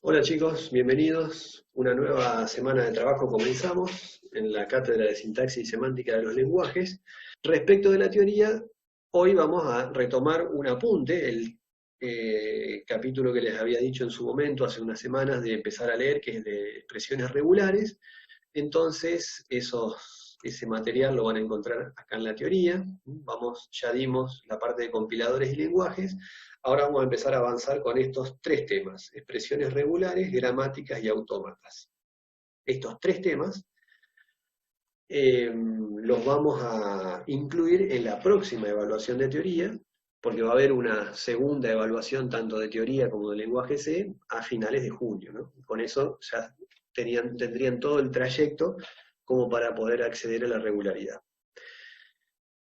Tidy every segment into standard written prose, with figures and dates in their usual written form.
Hola chicos, bienvenidos. Una nueva semana de trabajo comenzamos en la Cátedra de Sintaxis y Semántica de los Lenguajes. Respecto de la teoría, hoy vamos a retomar un apunte, el capítulo que les había dicho en su momento, hace unas semanas, de empezar a leer, que es de expresiones regulares. Entonces, ese material lo van a encontrar acá en la teoría. Ya dimos la parte de compiladores y lenguajes. Ahora vamos a empezar a avanzar con estos tres temas: expresiones regulares, gramáticas y autómatas. Estos tres temas los vamos a incluir en la próxima evaluación de teoría, porque va a haber una segunda evaluación tanto de teoría como de lenguaje C a finales de junio, ¿no? Con eso ya tendrían todo el trayecto como para poder acceder a la regularidad.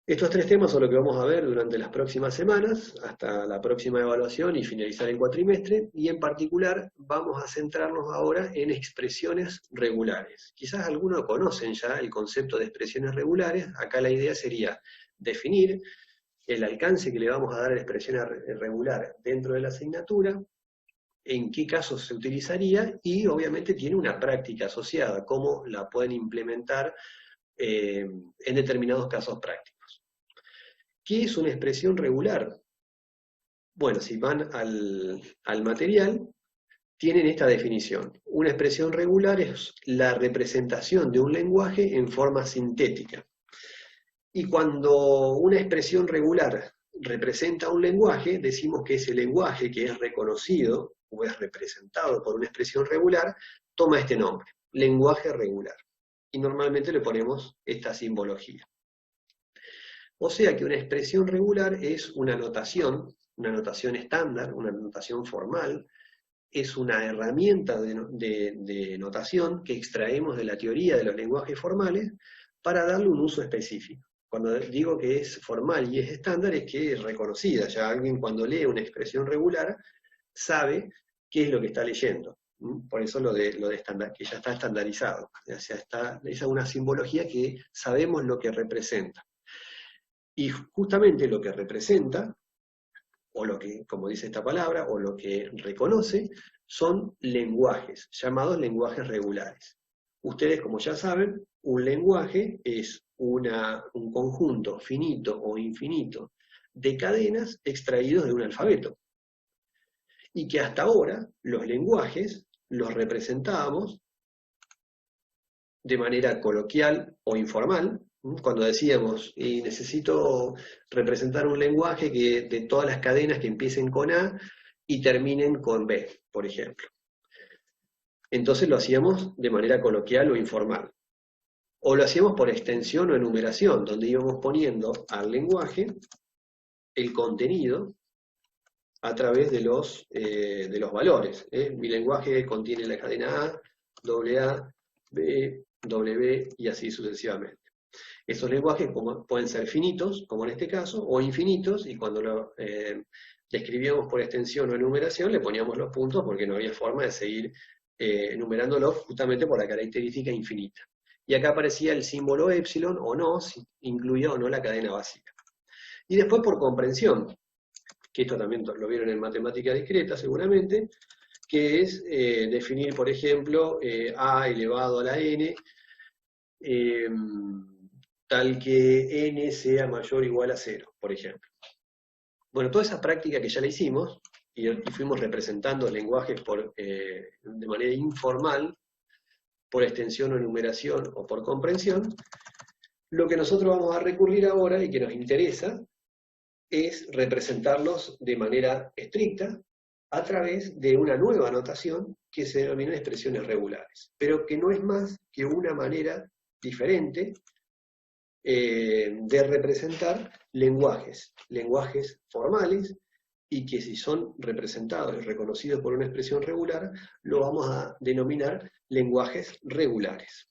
Estos tres temas son lo que vamos a ver durante las próximas semanas, hasta la próxima evaluación y finalizar el cuatrimestre, y en particular vamos a centrarnos ahora en expresiones regulares. Quizás algunos conocen ya el concepto de expresiones regulares. Acá la idea sería definir el alcance que le vamos a dar a la expresión regular dentro de la asignatura, en qué casos se utilizaría, y obviamente tiene una práctica asociada, cómo la pueden implementar en determinados casos prácticos. ¿Qué es una expresión regular? Bueno, si van al material, tienen esta definición. Una expresión regular es la representación de un lenguaje en forma sintética. Y cuando una expresión regular representa un lenguaje, decimos que ese lenguaje que es reconocido o es representado por una expresión regular, toma este nombre, lenguaje regular. Y normalmente le ponemos esta simbología. O sea que una expresión regular es una notación estándar, una notación formal, es una herramienta de notación que extraemos de la teoría de los lenguajes formales para darle un uso específico. Cuando digo que es formal y es estándar, es que es reconocida. Ya alguien, cuando lee una expresión regular, sabe qué es lo que está leyendo. Por eso lo de estándar, que ya está estandarizado. O sea, esa es una simbología que sabemos lo que representa. Y justamente lo que representa, o lo que, como dice esta palabra, o lo que reconoce, son lenguajes, llamados lenguajes regulares. Ustedes, como ya saben, un lenguaje es un conjunto finito o infinito de cadenas extraídos de un alfabeto. Y que hasta ahora los lenguajes los representábamos de manera coloquial o informal, cuando decíamos, necesito representar un lenguaje de todas las cadenas que empiecen con A y terminen con B, por ejemplo. Entonces lo hacíamos de manera coloquial o informal. O lo hacíamos por extensión o enumeración, donde íbamos poniendo al lenguaje el contenido a través de los valores. Mi lenguaje contiene la cadena A, AA, B, W y así sucesivamente. Esos lenguajes pueden ser finitos, como en este caso, o infinitos, y cuando lo describíamos por extensión o enumeración, le poníamos los puntos porque no había forma de seguir enumerándolos justamente por la característica infinita. Y acá aparecía el símbolo epsilon o no, si incluía o no la cadena básica. Y después por comprensión, que esto también lo vieron en matemática discreta seguramente, que es definir, por ejemplo, a elevado a la n, tal que n sea mayor o igual a 0, por ejemplo. Bueno, toda esa práctica que ya la hicimos, y fuimos representando lenguajes de manera informal, por extensión o enumeración o por comprensión, lo que nosotros vamos a recurrir ahora y que nos interesa es representarlos de manera estricta a través de una nueva notación que se denomina expresiones regulares, pero que no es más que una manera diferente de representar lenguajes formales, y que si son representados y reconocidos por una expresión regular, lo vamos a denominar lenguajes regulares.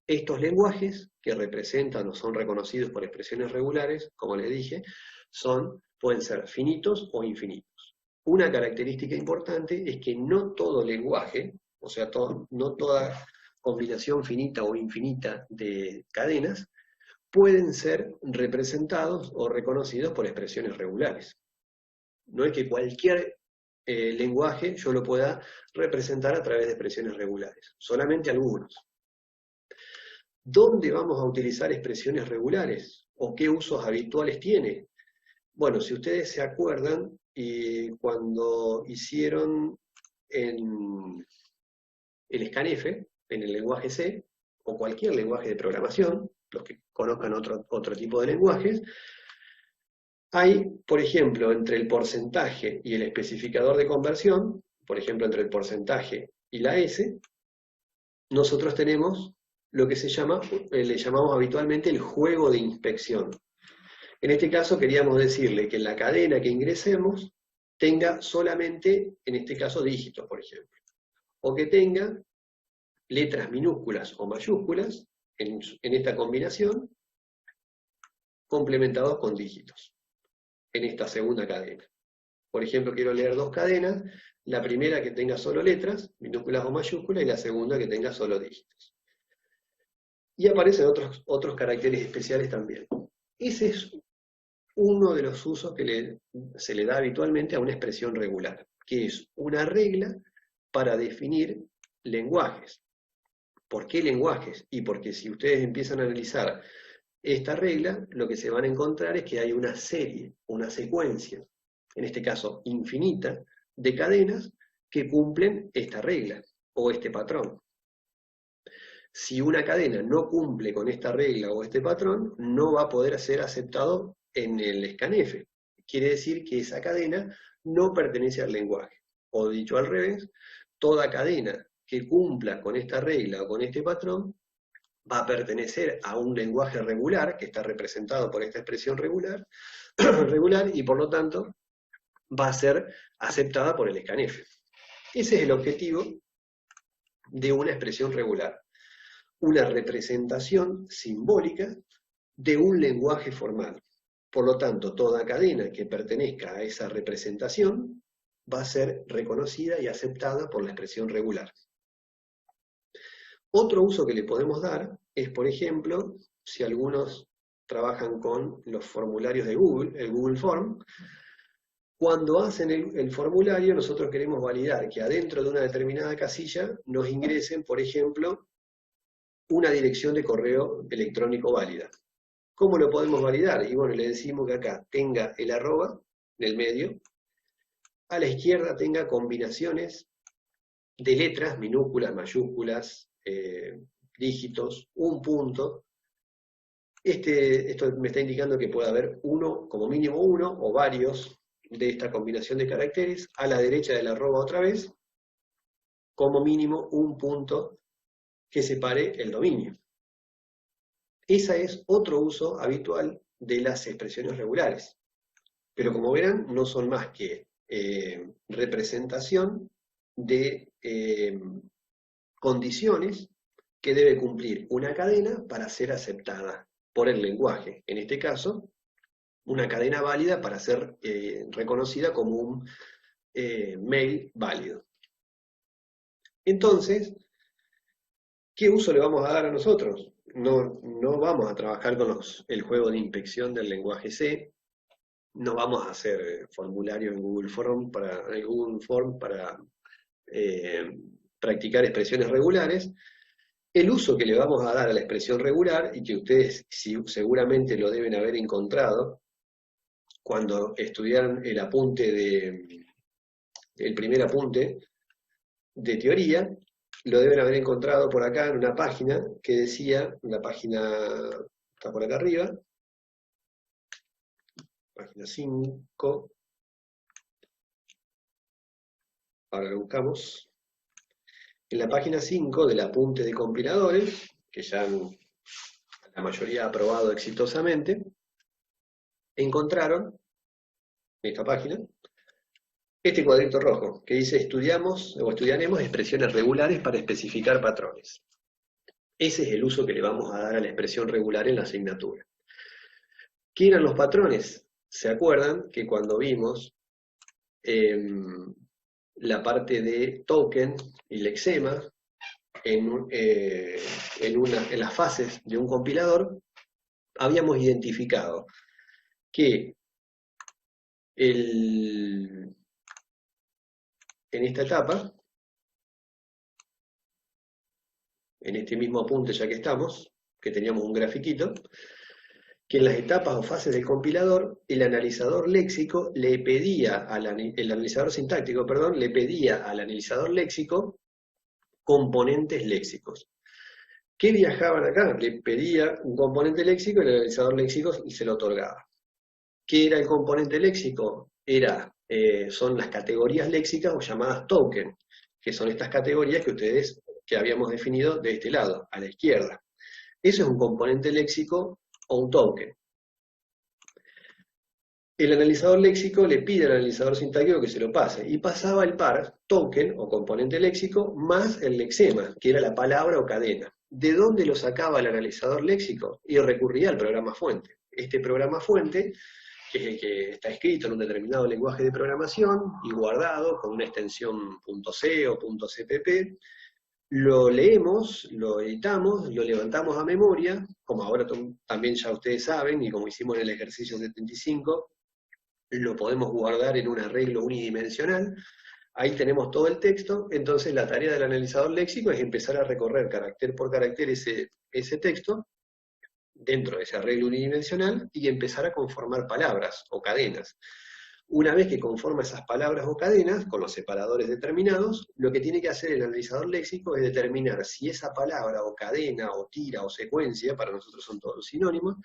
Estos lenguajes que representan o son reconocidos por expresiones regulares, como les dije, pueden ser finitos o infinitos. Una característica importante es que no todo lenguaje, o sea, no toda combinación finita o infinita de cadenas, pueden ser representados o reconocidos por expresiones regulares. No es que cualquier lenguaje yo lo pueda representar a través de expresiones regulares. Solamente algunos. ¿Dónde vamos a utilizar expresiones regulares? ¿O qué usos habituales tiene? Bueno, si ustedes se acuerdan, cuando hicieron en el scanf, en el lenguaje C, o cualquier lenguaje de programación, los que conozcan otro tipo de lenguajes, hay, por ejemplo, entre el porcentaje y el especificador de conversión, por ejemplo, entre el porcentaje y la S, nosotros tenemos lo que le llamamos habitualmente el juego de inspección. En este caso queríamos decirle que la cadena que ingresemos tenga solamente, en este caso, dígitos, por ejemplo. O que tenga letras minúsculas o mayúsculas en esta combinación, complementados con dígitos, en esta segunda cadena. Por ejemplo, quiero leer dos cadenas, la primera que tenga solo letras, minúsculas o mayúsculas, y la segunda que tenga solo dígitos. Y aparecen otros caracteres especiales también. Ese es uno de los usos que se le da habitualmente a una expresión regular, que es una regla para definir lenguajes. ¿Por qué lenguajes? Y porque si ustedes empiezan a analizar esta regla, lo que se van a encontrar es que hay una serie, una secuencia, en este caso infinita, de cadenas que cumplen esta regla o este patrón. Si una cadena no cumple con esta regla o este patrón, no va a poder ser aceptado en el scanf. Quiere decir que esa cadena no pertenece al lenguaje. O dicho al revés, toda cadena que cumpla con esta regla o con este patrón va a pertenecer a un lenguaje regular, que está representado por esta expresión regular, y por lo tanto va a ser aceptada por el scanf. Ese es el objetivo de una expresión regular. Una representación simbólica de un lenguaje formal. Por lo tanto, toda cadena que pertenezca a esa representación va a ser reconocida y aceptada por la expresión regular. Otro uso que le podemos dar es, por ejemplo, si algunos trabajan con los formularios de Google, el Google Form, cuando hacen el formulario nosotros queremos validar que adentro de una determinada casilla nos ingresen, por ejemplo, una dirección de correo electrónico válida. ¿Cómo lo podemos validar? Y bueno, le decimos que acá tenga el arroba en el medio, a la izquierda tenga combinaciones de letras, minúsculas, mayúsculas, dígitos, un punto. Esto me está indicando que puede haber uno, como mínimo uno, o varios de esta combinación de caracteres. A la derecha del arroba otra vez, como mínimo un punto que separe el dominio. Ese es otro uso habitual de las expresiones regulares. Pero como verán, no son más que representación de condiciones que debe cumplir una cadena para ser aceptada por el lenguaje. En este caso, una cadena válida para ser reconocida como un mail válido. Entonces, ¿qué uso le vamos a dar a nosotros? No vamos a trabajar con el juego de inspección del lenguaje C, no vamos a hacer formulario en Google Form para practicar expresiones regulares. El uso que le vamos a dar a la expresión regular, y que ustedes seguramente lo deben haber encontrado cuando estudiaron el primer apunte de teoría, lo deben haber encontrado por acá en una página que decía, la página está por acá arriba, página 5, ahora lo buscamos. En la página 5 del apunte de compiladores, que ya la mayoría ha aprobado exitosamente, encontraron en esta página este cuadrito rojo que dice estudiaremos expresiones regulares para especificar patrones. Ese es el uso que le vamos a dar a la expresión regular en la asignatura. ¿Qué eran los patrones? ¿Se acuerdan que cuando vimos la parte de token y lexema en las fases de un compilador, habíamos identificado que en esta etapa, en este mismo apunte ya que estamos, que teníamos un grafiquito, que en las etapas o fases del compilador, el analizador léxico le pedía el analizador sintáctico, perdón, le pedía al analizador léxico componentes léxicos. ¿Qué viajaban acá? Le pedía un componente léxico y el analizador léxico y se lo otorgaba. ¿Qué era el componente léxico? Son las categorías léxicas o llamadas token, que son estas categorías que habíamos definido de este lado, a la izquierda. Eso es un componente léxico o un token. El analizador léxico le pide al analizador sintáctico que se lo pase, y pasaba el par, token o componente léxico, más el lexema, que era la palabra o cadena. ¿De dónde lo sacaba el analizador léxico? Y recurría al programa fuente. Este programa fuente, que es el que está escrito en un determinado lenguaje de programación y guardado con una extensión .c o .cpp, lo leemos, lo editamos, lo levantamos a memoria, como ahora también ya ustedes saben, y como hicimos en el ejercicio 75, lo podemos guardar en un arreglo unidimensional. Ahí tenemos todo el texto. Entonces la tarea del analizador léxico es empezar a recorrer carácter por carácter ese texto dentro de ese arreglo unidimensional y empezar a conformar palabras o cadenas. Una vez que conforma esas palabras o cadenas, con los separadores determinados, lo que tiene que hacer el analizador léxico es determinar si esa palabra o cadena o tira o secuencia, para nosotros son todos sinónimos,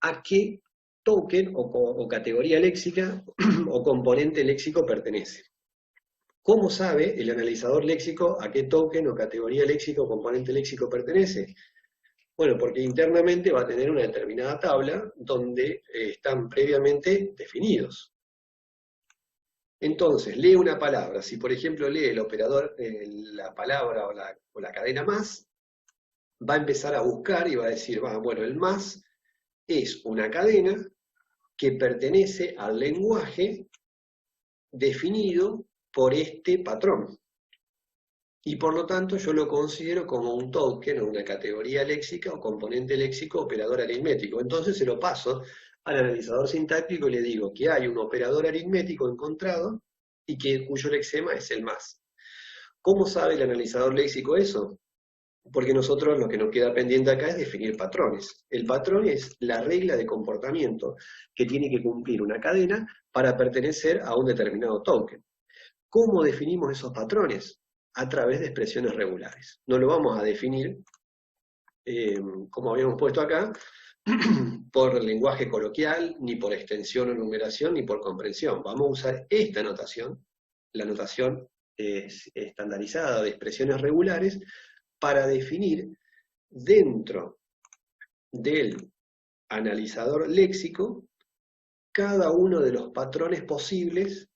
a qué token o categoría léxica o componente léxico pertenece. ¿Cómo sabe el analizador léxico a qué token o categoría léxica o componente léxico pertenece? Bueno, porque internamente va a tener una determinada tabla donde están previamente definidos. Entonces, lee una palabra. Si, por ejemplo, lee el operador, la palabra o la cadena más, va a empezar a buscar y va a decir, bueno, el más es una cadena que pertenece al lenguaje definido por este patrón. Y por lo tanto yo lo considero como un token o una categoría léxica o componente léxico operador aritmético. Entonces se lo paso al analizador sintáctico y le digo que hay un operador aritmético encontrado y cuyo lexema es el más. ¿Cómo sabe el analizador léxico eso? Porque nosotros lo que nos queda pendiente acá es definir patrones. El patrón es la regla de comportamiento que tiene que cumplir una cadena para pertenecer a un determinado token. ¿Cómo definimos esos patrones? A través de expresiones regulares. No lo vamos a definir, como habíamos puesto acá, por lenguaje coloquial, ni por extensión o numeración, ni por comprensión. Vamos a usar esta notación, la notación estandarizada de expresiones regulares, para definir dentro del analizador léxico cada uno de los patrones posibles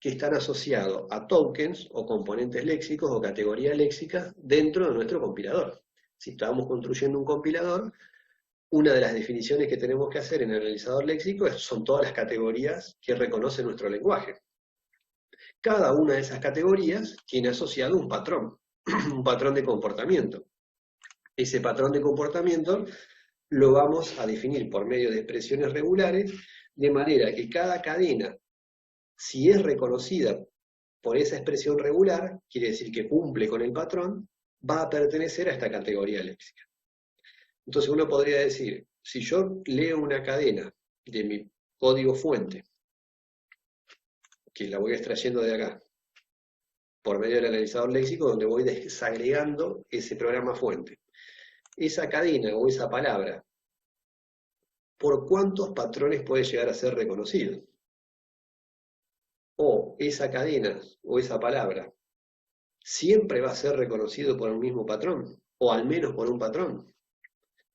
que están asociados a tokens o componentes léxicos o categorías léxicas dentro de nuestro compilador. Si estamos construyendo un compilador, una de las definiciones que tenemos que hacer en el analizador léxico son todas las categorías que reconoce nuestro lenguaje. Cada una de esas categorías tiene asociado un patrón de comportamiento. Ese patrón de comportamiento lo vamos a definir por medio de expresiones regulares, de manera que cada cadena, si es reconocida por esa expresión regular, quiere decir que cumple con el patrón, va a pertenecer a esta categoría léxica. Entonces uno podría decir, si yo leo una cadena de mi código fuente, que la voy extrayendo de acá, por medio del analizador léxico, donde voy desagregando ese programa fuente, esa cadena o esa palabra, ¿por cuántos patrones puede llegar a ser reconocido? O esa cadena o esa palabra siempre va a ser reconocido por un mismo patrón, o al menos por un patrón.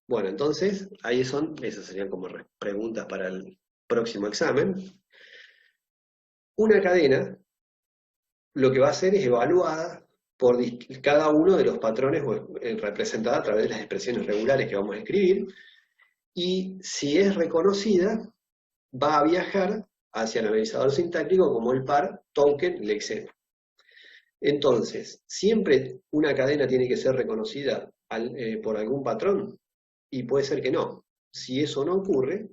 Bueno, entonces, esas serían como preguntas para el próximo examen. Una cadena, lo que va a hacer es evaluada por cada uno de los patrones representada a través de las expresiones regulares que vamos a escribir, y si es reconocida, va a viajar hacia el analizador sintáctico como el par token lexema. Entonces, siempre una cadena tiene que ser reconocida por algún patrón, y puede ser que no. Si eso no ocurre,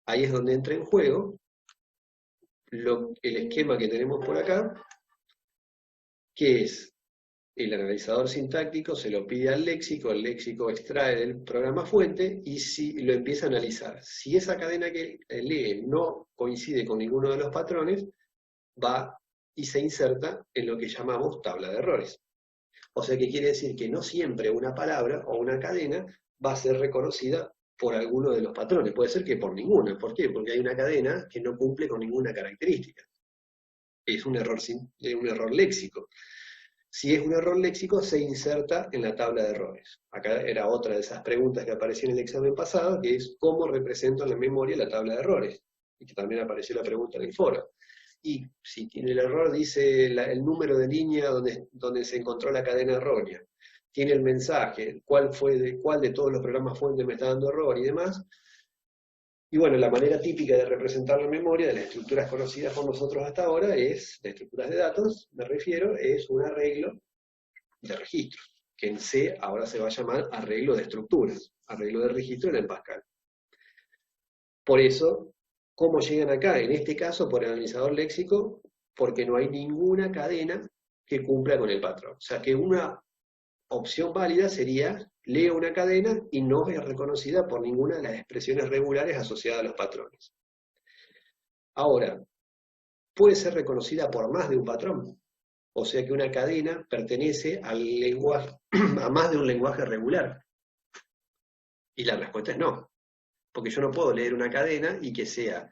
ahí es donde entra en juego el esquema que tenemos por acá, que es el analizador sintáctico, se lo pide al léxico, el léxico extrae del programa fuente y si lo empieza a analizar. Si esa cadena que lee no coincide con ninguno de los patrones, va y se inserta en lo que llamamos tabla de errores. O sea que quiere decir que no siempre una palabra o una cadena va a ser reconocida por alguno de los patrones. Puede ser que por ninguna. ¿Por qué? Porque hay una cadena que no cumple con ninguna característica. Es un error léxico. Si es un error léxico, se inserta en la tabla de errores. Acá era otra de esas preguntas que apareció en el examen pasado, que es cómo represento en la memoria la tabla de errores. Y que también apareció la pregunta en el foro. Y si tiene el error, dice el número de línea donde se encontró la cadena errónea. Tiene el mensaje, cuál de todos los programas fuentes me está dando error y demás. Y bueno, la manera típica de representar la memoria de las estructuras conocidas por nosotros hasta ahora es, de estructuras de datos, me refiero, es un arreglo de registros, que en C ahora se va a llamar arreglo de estructuras, arreglo de registro en el Pascal. Por eso, ¿cómo llegan acá? En este caso, por el analizador léxico, porque no hay ninguna cadena que cumpla con el patrón. O sea que una opción válida sería, leo una cadena y no es reconocida por ninguna de las expresiones regulares asociadas a los patrones. Ahora, puede ser reconocida por más de un patrón. O sea que una cadena pertenece al lenguaje, a más de un lenguaje regular. Y la respuesta es no. Porque yo no puedo leer una cadena y que sea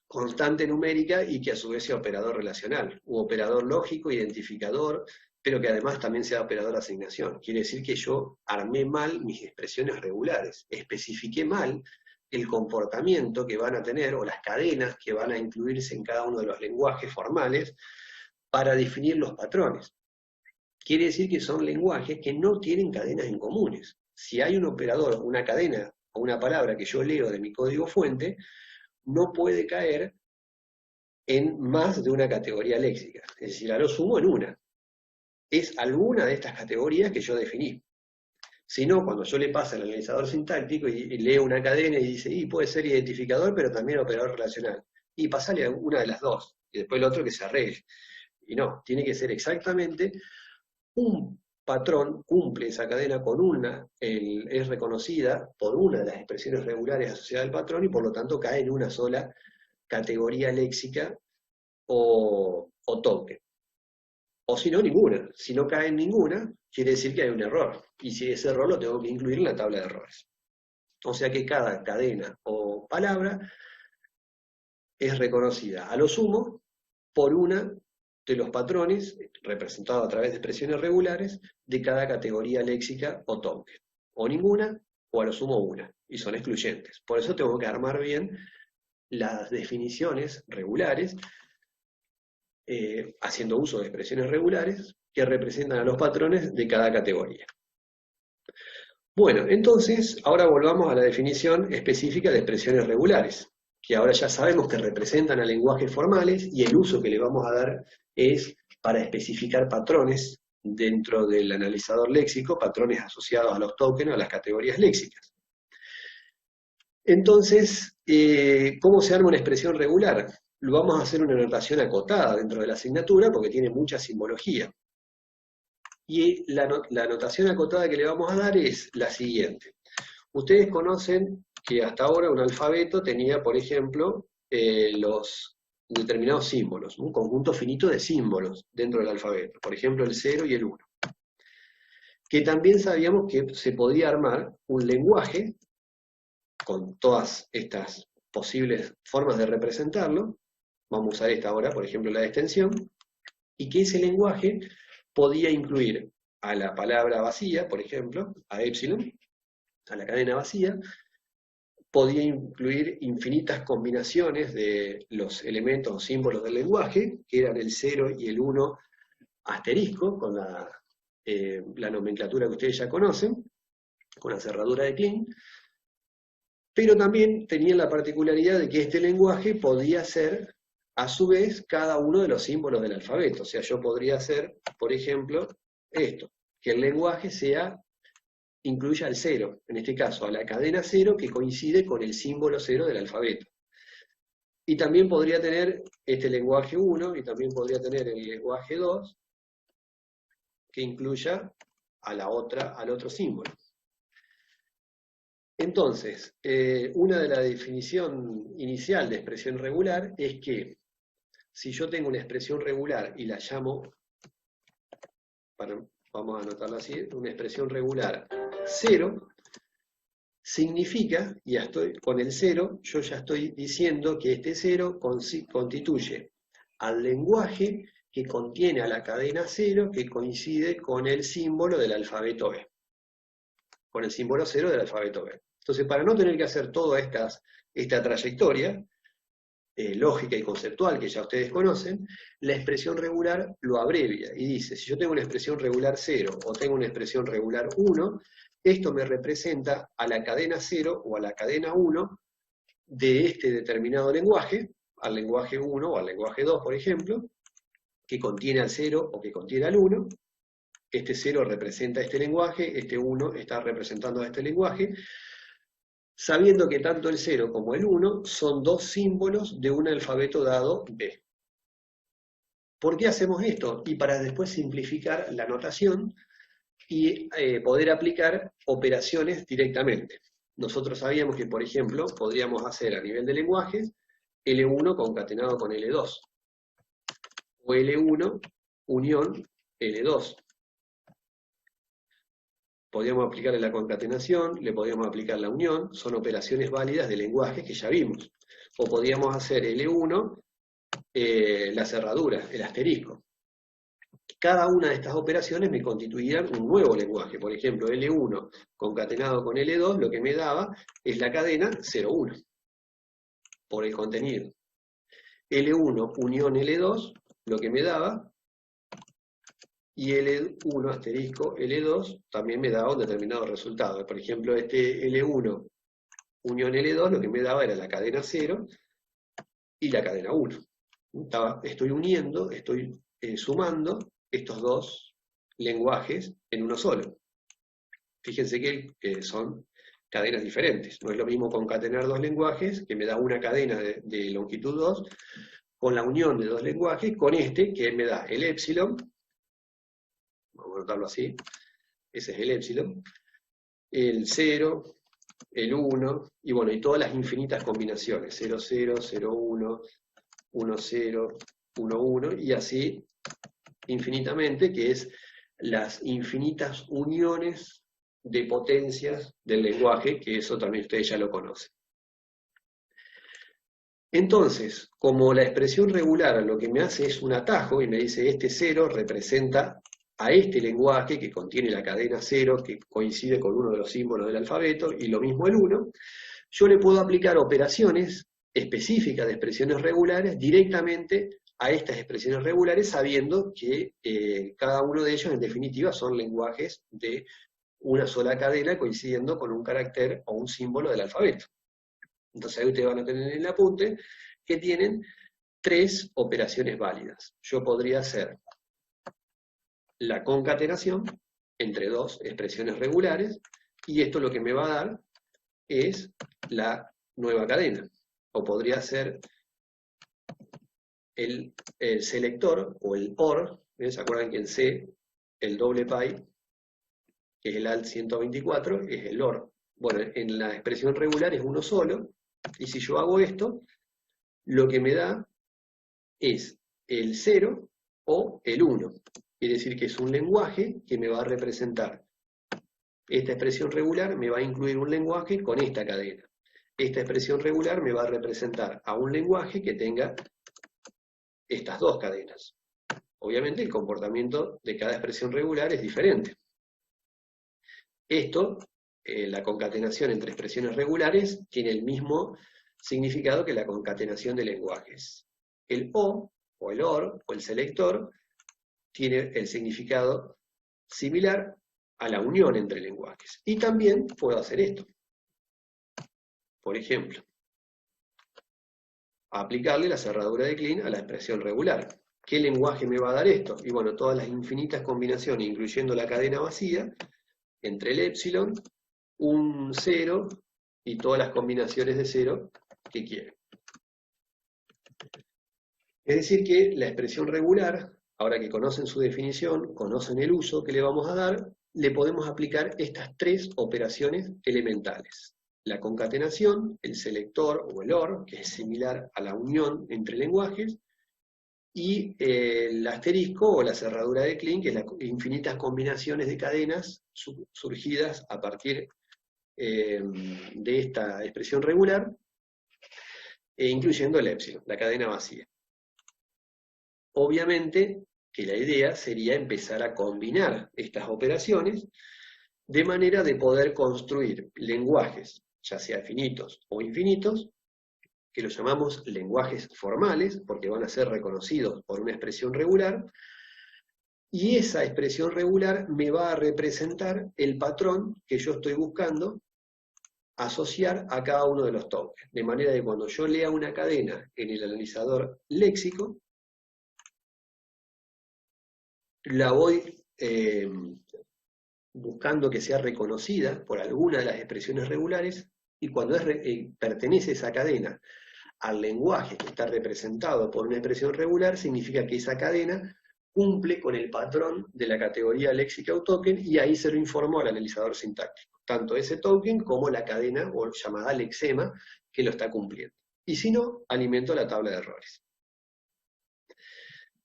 constante numérica y que a su vez sea operador relacional, u operador lógico, identificador, pero que además también sea operador de asignación. Quiere decir que yo armé mal mis expresiones regulares, especifiqué mal el comportamiento que van a tener o las cadenas que van a incluirse en cada uno de los lenguajes formales para definir los patrones. Quiere decir que son lenguajes que no tienen cadenas en comunes. Si hay un operador, una cadena o una palabra que yo leo de mi código fuente, no puede caer en más de una categoría léxica. Es decir, a lo sumo en una. Es alguna de estas categorías que yo definí. Si no, cuando yo le paso al analizador sintáctico y leo una cadena y dice, y puede ser identificador, pero también operador relacional. Y pasarle a una de las dos, y después el otro que se arregle. Y no, tiene que ser exactamente un patrón, cumple esa cadena con una, es reconocida por una de las expresiones regulares asociadas al patrón y por lo tanto cae en una sola categoría léxica o token. O si no, ninguna. Si no cae en ninguna, quiere decir que hay un error. Y si ese error lo tengo que incluir en la tabla de errores. O sea que cada cadena o palabra es reconocida a lo sumo por una de los patrones, representados a través de expresiones regulares, de cada categoría léxica o token. O ninguna, o a lo sumo una. Y son excluyentes. Por eso tengo que armar bien las definiciones regulares, haciendo uso de expresiones regulares que representan a los patrones de cada categoría. Bueno, entonces, ahora volvamos a la definición específica de expresiones regulares, que ahora ya sabemos que representan a lenguajes formales y el uso que le vamos a dar es para especificar patrones dentro del analizador léxico, patrones asociados a los tokens o a las categorías léxicas. Entonces, ¿cómo se arma una expresión regular? Lo vamos a hacer una notación acotada dentro de la asignatura porque tiene mucha simbología. Y la notación acotada que le vamos a dar es la siguiente. Ustedes conocen que hasta ahora un alfabeto tenía, por ejemplo, los determinados símbolos, un conjunto finito de símbolos dentro del alfabeto, por ejemplo el 0 y el 1. Que también sabíamos que se podía armar un lenguaje con todas estas posibles formas de representarlo, vamos a usar esta ahora, por ejemplo la extensión, y que ese lenguaje podía incluir a la palabra vacía, por ejemplo, a epsilon, a la cadena vacía, podía incluir infinitas combinaciones de los elementos o símbolos del lenguaje, que eran el 0 y el 1 asterisco, con la nomenclatura que ustedes ya conocen, con la cerradura de Klein, pero también tenía la particularidad de que este lenguaje podía ser, a su vez, cada uno de los símbolos del alfabeto. O sea, yo podría hacer, por ejemplo, esto, que el lenguaje incluya el 0, en este caso, a la cadena 0 que coincide con el símbolo 0 del alfabeto. Y también podría tener este lenguaje 1, y también podría tener el lenguaje 2, que incluya al otro símbolo. Entonces, una de la definición inicial de expresión regular es que si yo tengo una expresión regular y la llamo, vamos a anotarla así, una expresión regular 0, significa, y con el 0, yo ya estoy diciendo que este 0 constituye al lenguaje que contiene a la cadena 0 que coincide con el símbolo del alfabeto B, con el símbolo 0 del alfabeto B. Entonces, para no tener que hacer toda esta trayectoria lógica y conceptual que ya ustedes conocen, la expresión regular lo abrevia y dice, si yo tengo una expresión regular 0 o tengo una expresión regular 1, esto me representa a la cadena 0 o a la cadena 1 de este determinado lenguaje, al lenguaje 1 o al lenguaje 2, por ejemplo, que contiene al 0 o que contiene al 1. Este 0 representa este lenguaje, este 1 está representando a este lenguaje, sabiendo que tanto el 0 como el 1 son dos símbolos de un alfabeto dado B. ¿Por qué hacemos esto? Y para después simplificar la notación y poder aplicar operaciones directamente. Nosotros sabíamos que, por ejemplo, podríamos hacer a nivel de lenguajes L1 concatenado con L2, o L1 unión L2. Podríamos aplicarle la concatenación, le podríamos aplicar la unión, son operaciones válidas de lenguaje que ya vimos. O podríamos hacer L1, la cerradura, el asterisco. Cada una de estas operaciones me constituirían un nuevo lenguaje. Por ejemplo, L1 concatenado con L2, lo que me daba es la cadena 0,1, por el contenido. L1 unión L2, lo que me daba, y L1 asterisco L2 también me daba un determinado resultado. Por ejemplo, este L1 unión L2 lo que me daba era la cadena 0 y la cadena 1. Estoy uniendo, estoy sumando estos dos lenguajes en uno solo. Fíjense que son cadenas diferentes. No es lo mismo concatenar dos lenguajes, que me da una cadena de longitud 2, con la unión de dos lenguajes, con este que me da el épsilon. Vamos a anotarlo así, ese es el épsilon, el 0, el 1, y bueno, y todas las infinitas combinaciones, 0, 0, 0, 1, 1, 0, 1, 1, y así infinitamente, que es las infinitas uniones de potencias del lenguaje, que eso también ustedes ya lo conocen. Entonces, como la expresión regular lo que me hace es un atajo, y me dice este 0 representa a este lenguaje que contiene la cadena 0, que coincide con uno de los símbolos del alfabeto, y lo mismo el 1, yo le puedo aplicar operaciones específicas de expresiones regulares directamente a estas expresiones regulares, sabiendo que cada uno de ellos, en definitiva, son lenguajes de una sola cadena coincidiendo con un carácter o un símbolo del alfabeto. Entonces ahí ustedes van a tener en el apunte que tienen 3 operaciones válidas. Yo podría hacer la concatenación entre dos expresiones regulares, y esto lo que me va a dar es la nueva cadena. O podría ser el selector o el OR, ¿se acuerdan que en C el doble pi, que es el alt 124, es el OR? Bueno, en la expresión regular es uno solo, y si yo hago esto, lo que me da es el 0 o el 1. Quiere decir que es un lenguaje que me va a representar. Esta expresión regular me va a incluir un lenguaje con esta cadena. Esta expresión regular me va a representar a un lenguaje que tenga estas dos cadenas. Obviamente el comportamiento de cada expresión regular es diferente. Esto, la concatenación entre expresiones regulares, tiene el mismo significado que la concatenación de lenguajes. El O, o el OR, o el selector, tiene el significado similar a la unión entre lenguajes. Y también puedo hacer esto. Por ejemplo, aplicarle la cerradura de Kleene a la expresión regular. ¿Qué lenguaje me va a dar esto? Y bueno, todas las infinitas combinaciones, incluyendo la cadena vacía, entre el épsilon, un 0 y todas las combinaciones de 0 que quieren. Es decir que la expresión regular ahora que conocen su definición, conocen el uso que le vamos a dar, le podemos aplicar estas tres operaciones elementales. La concatenación, el selector o el OR, que es similar a la unión entre lenguajes, y el asterisco o la cerradura de Kleene, que es las infinitas combinaciones de cadenas surgidas a partir de esta expresión regular, incluyendo el épsilon, la cadena vacía. Obviamente que la idea sería empezar a combinar estas operaciones de manera de poder construir lenguajes, ya sea finitos o infinitos, que los llamamos lenguajes formales, porque van a ser reconocidos por una expresión regular, y esa expresión regular me va a representar el patrón que yo estoy buscando asociar a cada uno de los tokens. De manera que cuando yo lea una cadena en el analizador léxico, la voy buscando que sea reconocida por alguna de las expresiones regulares, y cuando pertenece esa cadena al lenguaje que está representado por una expresión regular, significa que esa cadena cumple con el patrón de la categoría léxica o token, y ahí se lo informó al analizador sintáctico, tanto ese token como la cadena o llamada lexema que lo está cumpliendo. Y si no, alimento la tabla de errores.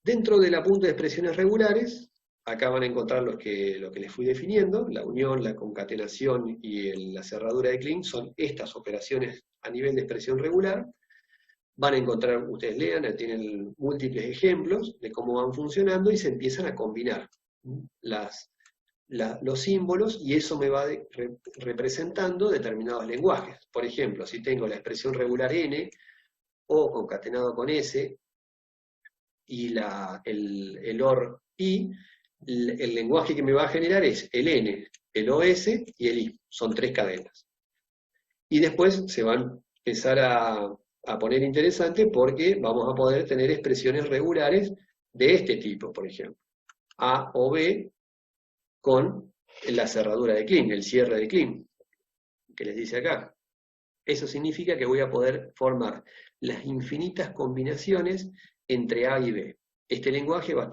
Dentro del apunte de expresiones regulares, acá van a encontrar lo que les fui definiendo: la unión, la concatenación y la cerradura de Kleene son estas operaciones a nivel de expresión regular. Van a encontrar, ustedes lean, tienen múltiples ejemplos de cómo van funcionando y se empiezan a combinar los símbolos, y eso me va representando determinados lenguajes. Por ejemplo, si tengo la expresión regular n, o concatenado con s, y el OR I, el lenguaje que me va a generar es el n, el OS y el I. Son tres cadenas. Y después se van a empezar a poner interesante, porque vamos a poder tener expresiones regulares de este tipo, por ejemplo. A o B con la cerradura de Kleene, el cierre de Kleene, que les dice acá. Eso significa que voy a poder formar las infinitas combinaciones entre A y B. Este lenguaje va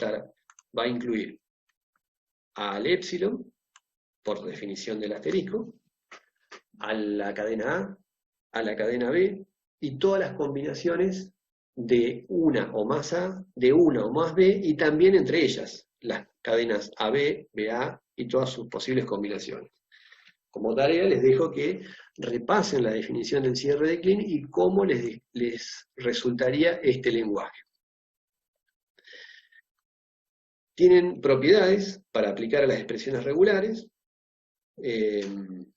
a incluir al épsilon, por definición del asterisco, a la cadena A, a la cadena B, y todas las combinaciones de una o más A, de una o más B, y también entre ellas, las cadenas AB, BA y todas sus posibles combinaciones. Como tarea les dejo que repasen la definición del cierre de Kleene y cómo les resultaría este lenguaje. Tienen propiedades para aplicar a las expresiones regulares. El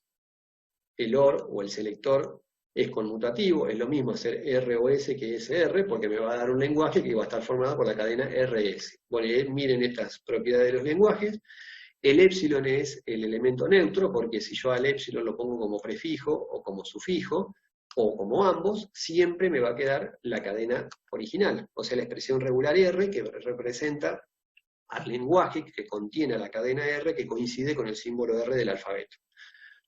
OR o el selector es conmutativo, es lo mismo hacer R o S que SR, porque me va a dar un lenguaje que va a estar formado por la cadena RS. Bueno, miren estas propiedades de los lenguajes. El épsilon es el elemento neutro, porque si yo al épsilon lo pongo como prefijo o como sufijo, o como ambos, siempre me va a quedar la cadena original, o sea, la expresión regular R, que representa al lenguaje que contiene la cadena R, que coincide con el símbolo R del alfabeto.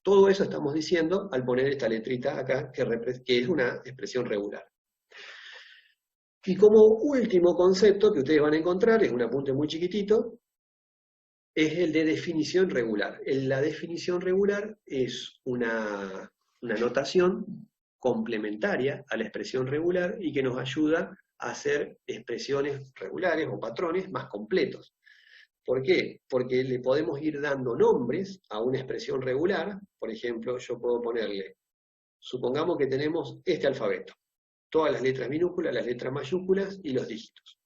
Todo eso estamos diciendo al poner esta letrita acá, que es una expresión regular. Y como último concepto que ustedes van a encontrar, es un apunte muy chiquitito, es el de definición regular. La definición regular es una notación complementaria a la expresión regular y que nos ayuda a hacer expresiones regulares o patrones más completos. ¿Por qué? Porque le podemos ir dando nombres a una expresión regular. Por ejemplo, yo puedo ponerle, supongamos que tenemos este alfabeto, todas las letras minúsculas, las letras mayúsculas y los dígitos.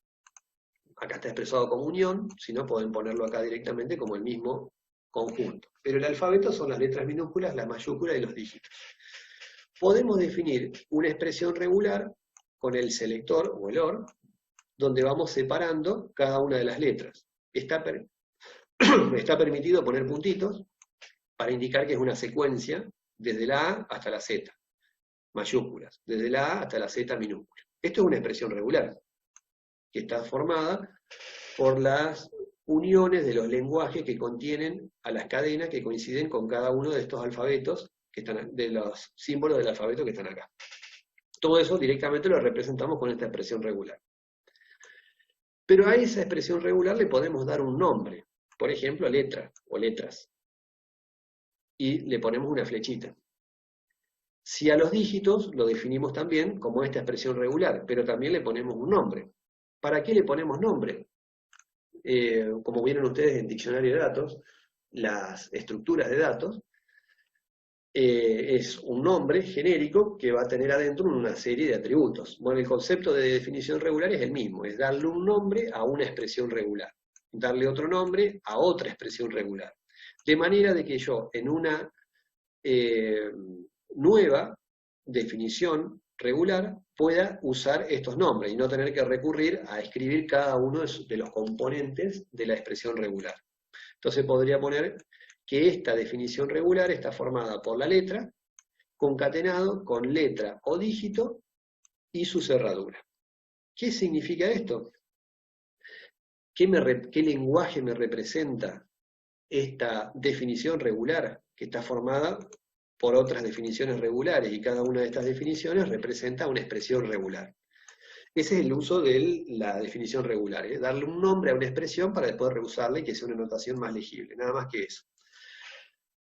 Acá está expresado como unión, si no pueden ponerlo acá directamente como el mismo conjunto. Pero el alfabeto son las letras minúsculas, las mayúsculas y los dígitos. Podemos definir una expresión regular con el selector o el OR, donde vamos separando cada una de las letras. Está permitido poner puntitos para indicar que es una secuencia desde la A hasta la Z, mayúsculas, desde la A hasta la Z minúscula. Esto es una expresión regular, que está formada por las uniones de los lenguajes que contienen a las cadenas que coinciden con cada uno de estos alfabetos, de los símbolos del alfabeto que están acá. Todo eso directamente lo representamos con esta expresión regular. Pero a esa expresión regular le podemos dar un nombre, por ejemplo, letra o letras, y le ponemos una flechita. Si a los dígitos lo definimos también como esta expresión regular, pero también le ponemos un nombre. ¿Para qué le ponemos nombre? Como vieron ustedes en diccionario de datos, las estructuras de datos, es un nombre genérico que va a tener adentro una serie de atributos. Bueno, el concepto de definición regular es el mismo, es darle un nombre a una expresión regular, darle otro nombre a otra expresión regular. De manera de que yo en una nueva definición regular pueda usar estos nombres y no tener que recurrir a escribir cada uno de los componentes de la expresión regular. Entonces podría poner que esta definición regular está formada por la letra, concatenado con letra o dígito y su cerradura. ¿Qué significa esto? ¿Qué lenguaje me representa esta definición regular que está formada por otras definiciones regulares y cada una de estas definiciones representa una expresión regular? Ese es el uso de la definición regular, darle un nombre a una expresión para después reusarla y que sea una notación más legible, nada más que eso.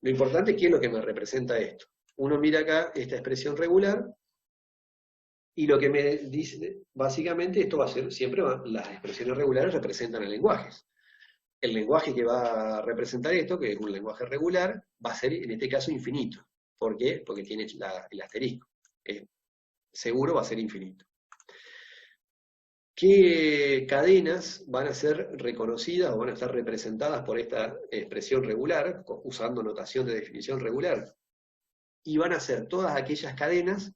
Lo importante es qué es lo que me representa esto. Uno mira acá esta expresión regular y lo que me dice, básicamente, esto va a ser, siempre las expresiones regulares representan a lenguajes. El lenguaje que va a representar esto, que es un lenguaje regular, va a ser en este caso infinito. ¿Por qué? Porque tiene el asterisco. Seguro va a ser infinito. ¿Qué cadenas van a ser reconocidas o van a estar representadas por esta expresión regular, usando notación de definición regular? Y van a ser todas aquellas cadenas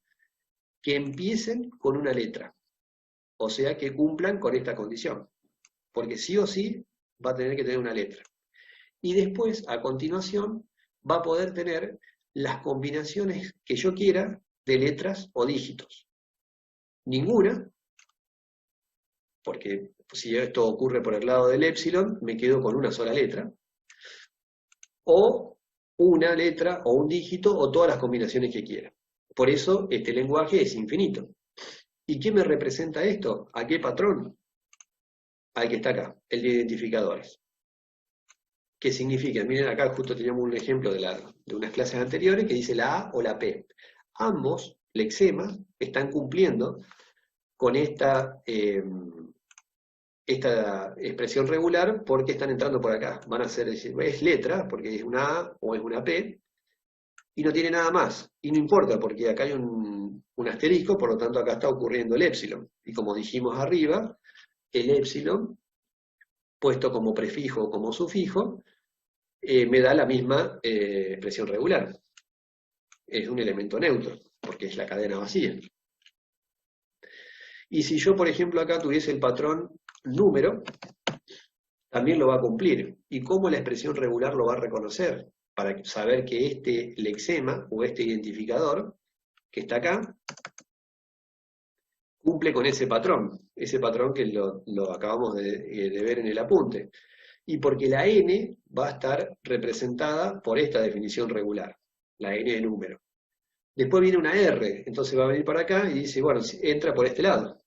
que empiecen con una letra, o sea, que cumplan con esta condición, porque sí o sí va a tener que tener una letra. Y después, a continuación, va a poder tener las combinaciones que yo quiera de letras o dígitos. Ninguna, porque si esto ocurre por el lado del épsilon, me quedo con una sola letra, o una letra, o un dígito, o todas las combinaciones que quiera. Por eso este lenguaje es infinito. ¿Y qué me representa esto? ¿A qué patrón? Al que está acá, el de identificadores. ¿Qué significa? Miren, acá justo teníamos un ejemplo de unas clases anteriores que dice la A o la P. Ambos lexemas están cumpliendo con esta expresión regular porque están entrando por acá. Van a ser, es letra, porque es una A o es una P, y no tiene nada más. Y no importa, porque acá hay un asterisco, por lo tanto acá está ocurriendo el épsilon. Y como dijimos arriba, el épsilon, puesto como prefijo o como sufijo, me da la misma expresión regular. Es un elemento neutro, porque es la cadena vacía. Y si yo, por ejemplo, acá tuviese el patrón número, también lo va a cumplir. ¿Y cómo la expresión regular lo va a reconocer? Para saber que este lexema o este identificador que está acá cumple con ese patrón que lo acabamos de ver en el apunte. Y porque la n va a estar representada por esta definición regular, la n de número. Después viene una r, entonces va a venir para acá y dice, bueno, entra por este lado,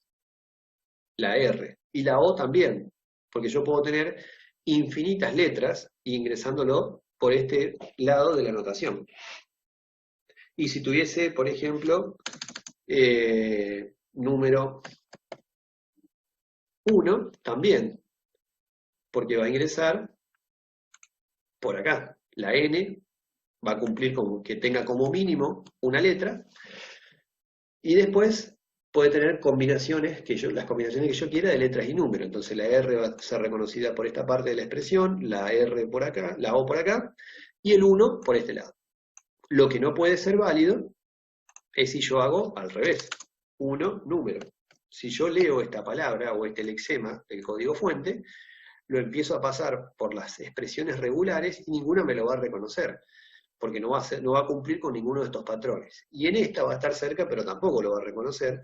la r. Y la o también, porque yo puedo tener infinitas letras ingresándolo por este lado de la notación. Y si tuviese, por ejemplo, número 1, también, porque va a ingresar por acá. La n va a cumplir con que tenga como mínimo una letra, y después puede tener combinaciones, las combinaciones que yo quiera de letras y números. Entonces la R va a ser reconocida por esta parte de la expresión, la R por acá, la O por acá, y el 1 por este lado. Lo que no puede ser válido es si yo hago al revés, 1, número. Si yo leo esta palabra o este lexema del código fuente, lo empiezo a pasar por las expresiones regulares y ninguna me lo va a reconocer, porque no va a cumplir con ninguno de estos patrones. Y en esta va a estar cerca, pero tampoco lo va a reconocer,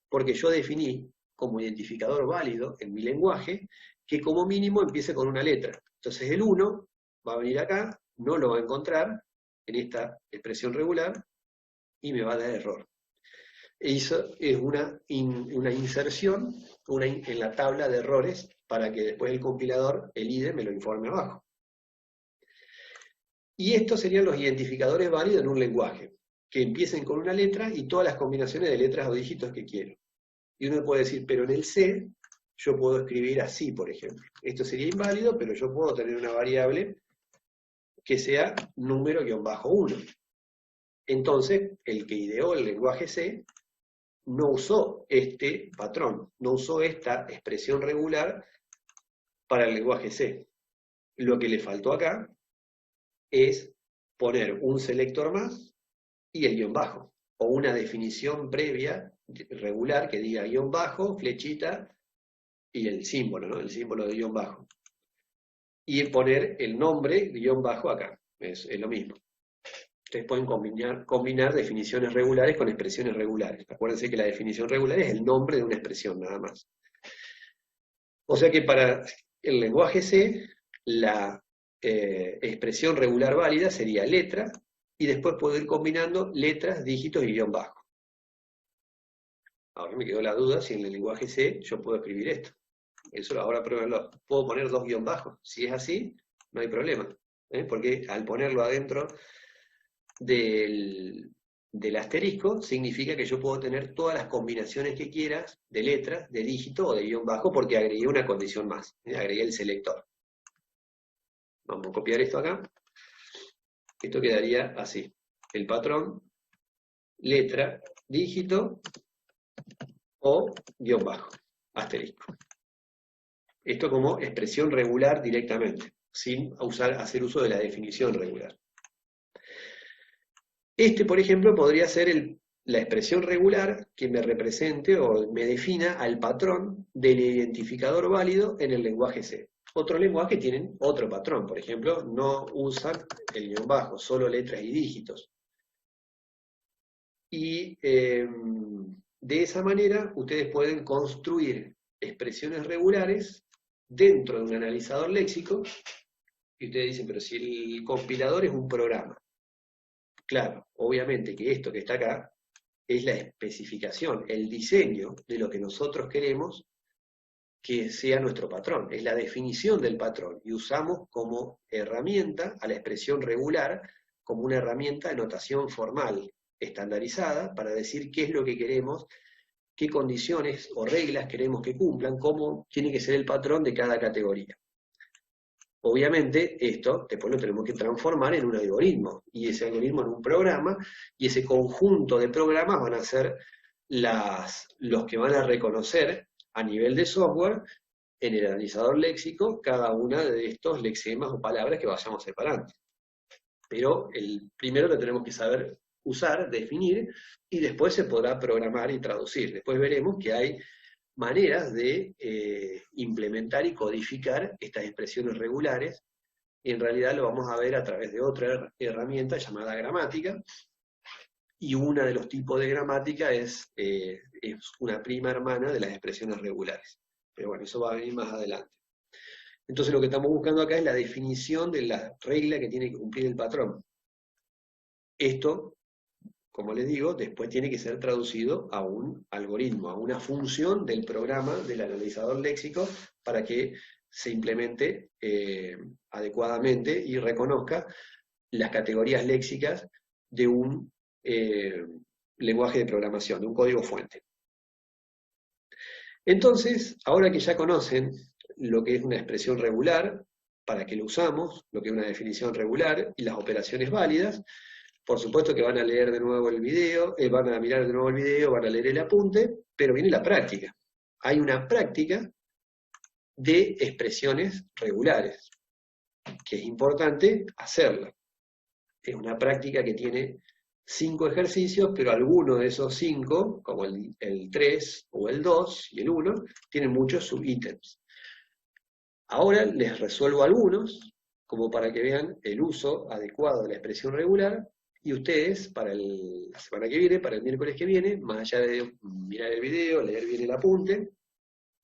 porque yo definí como identificador válido en mi lenguaje que como mínimo empiece con una letra. Entonces el 1 va a venir acá, no lo va a encontrar en esta expresión regular y me va a dar error. Eso es una inserción en la tabla de errores para que después el compilador, el IDE, me lo informe abajo. Y estos serían los identificadores válidos en un lenguaje, que empiecen con una letra y todas las combinaciones de letras o dígitos que quiero. Y uno puede decir, pero en el C yo puedo escribir así, por ejemplo. Esto sería inválido, pero yo puedo tener una variable que sea número-1. Entonces, el que ideó el lenguaje C no usó este patrón, no usó esta expresión regular para el lenguaje C. Lo que le faltó acá es poner un selector más y el guión bajo, o una definición previa regular que diga guión bajo, flechita y el símbolo, ¿no? El símbolo de guión bajo. Y poner el nombre guión bajo acá, es lo mismo. Ustedes pueden combinar definiciones regulares con expresiones regulares. Acuérdense que la definición regular es el nombre de una expresión, nada más. O sea que para el lenguaje C, la expresión regular válida sería letra, y después puedo ir combinando letras, dígitos y guión bajo. Ahora me quedó la duda si en el lenguaje C yo puedo escribir esto. Eso ahora pruébenlo. ¿Puedo poner 2 guión bajos? Si es así, no hay problema. Porque al ponerlo adentro del asterisco, significa que yo puedo tener todas las combinaciones que quieras de letras, de dígito o de guión bajo, porque agregué una condición más. Agregué el selector. Vamos a copiar esto acá. Esto quedaría así. El patrón, letra, dígito o guión bajo, asterisco. Esto como expresión regular directamente, sin hacer uso de la definición regular. Este, por ejemplo, podría ser la expresión regular que me represente o me defina al patrón del identificador válido en el lenguaje C. Otros lenguajes tienen otro patrón, por ejemplo, no usan el guión bajo, solo letras y dígitos. Y de esa manera ustedes pueden construir expresiones regulares dentro de un analizador léxico, y ustedes dicen, pero si el compilador es un programa. Claro, obviamente que esto que está acá es la especificación, el diseño de lo que nosotros queremos que sea nuestro patrón, es la definición del patrón, y usamos como herramienta a la expresión regular como una herramienta de notación formal, estandarizada, para decir qué es lo que queremos, qué condiciones o reglas queremos que cumplan, cómo tiene que ser el patrón de cada categoría. Obviamente esto después lo tenemos que transformar en un algoritmo, y ese algoritmo en un programa, y ese conjunto de programas van a ser los que van a reconocer a nivel de software, en el analizador léxico, cada una de estos lexemas o palabras que vayamos separando. Pero el primero lo tenemos que saber usar, definir, y después se podrá programar y traducir. Después veremos que hay maneras de implementar y codificar estas expresiones regulares, y en realidad lo vamos a ver a través de otra herramienta llamada gramática, y uno de los tipos de gramática es una prima hermana de las expresiones regulares. Pero bueno, eso va a venir más adelante. Entonces lo que estamos buscando acá es la definición de la regla que tiene que cumplir el patrón. Esto, como les digo, después tiene que ser traducido a un algoritmo, a una función del programa del analizador léxico, para que se implemente adecuadamente y reconozca las categorías léxicas de un lenguaje de programación, de un código fuente. Entonces, ahora que ya conocen lo que es una expresión regular, para qué lo usamos, lo que es una definición regular y las operaciones válidas, por supuesto que van a leer de nuevo el video, van a mirar de nuevo el video, van a leer el apunte, pero viene la práctica. Hay una práctica de expresiones regulares, que es importante hacerla. Es una práctica que tiene 5 ejercicios, pero alguno de esos 5, como el 3 o el 2 y el 1, tienen muchos subítems. Ahora les resuelvo algunos, como para que vean el uso adecuado de la expresión regular, y ustedes, para la semana que viene, para el miércoles que viene, más allá de mirar el video, leer bien el apunte,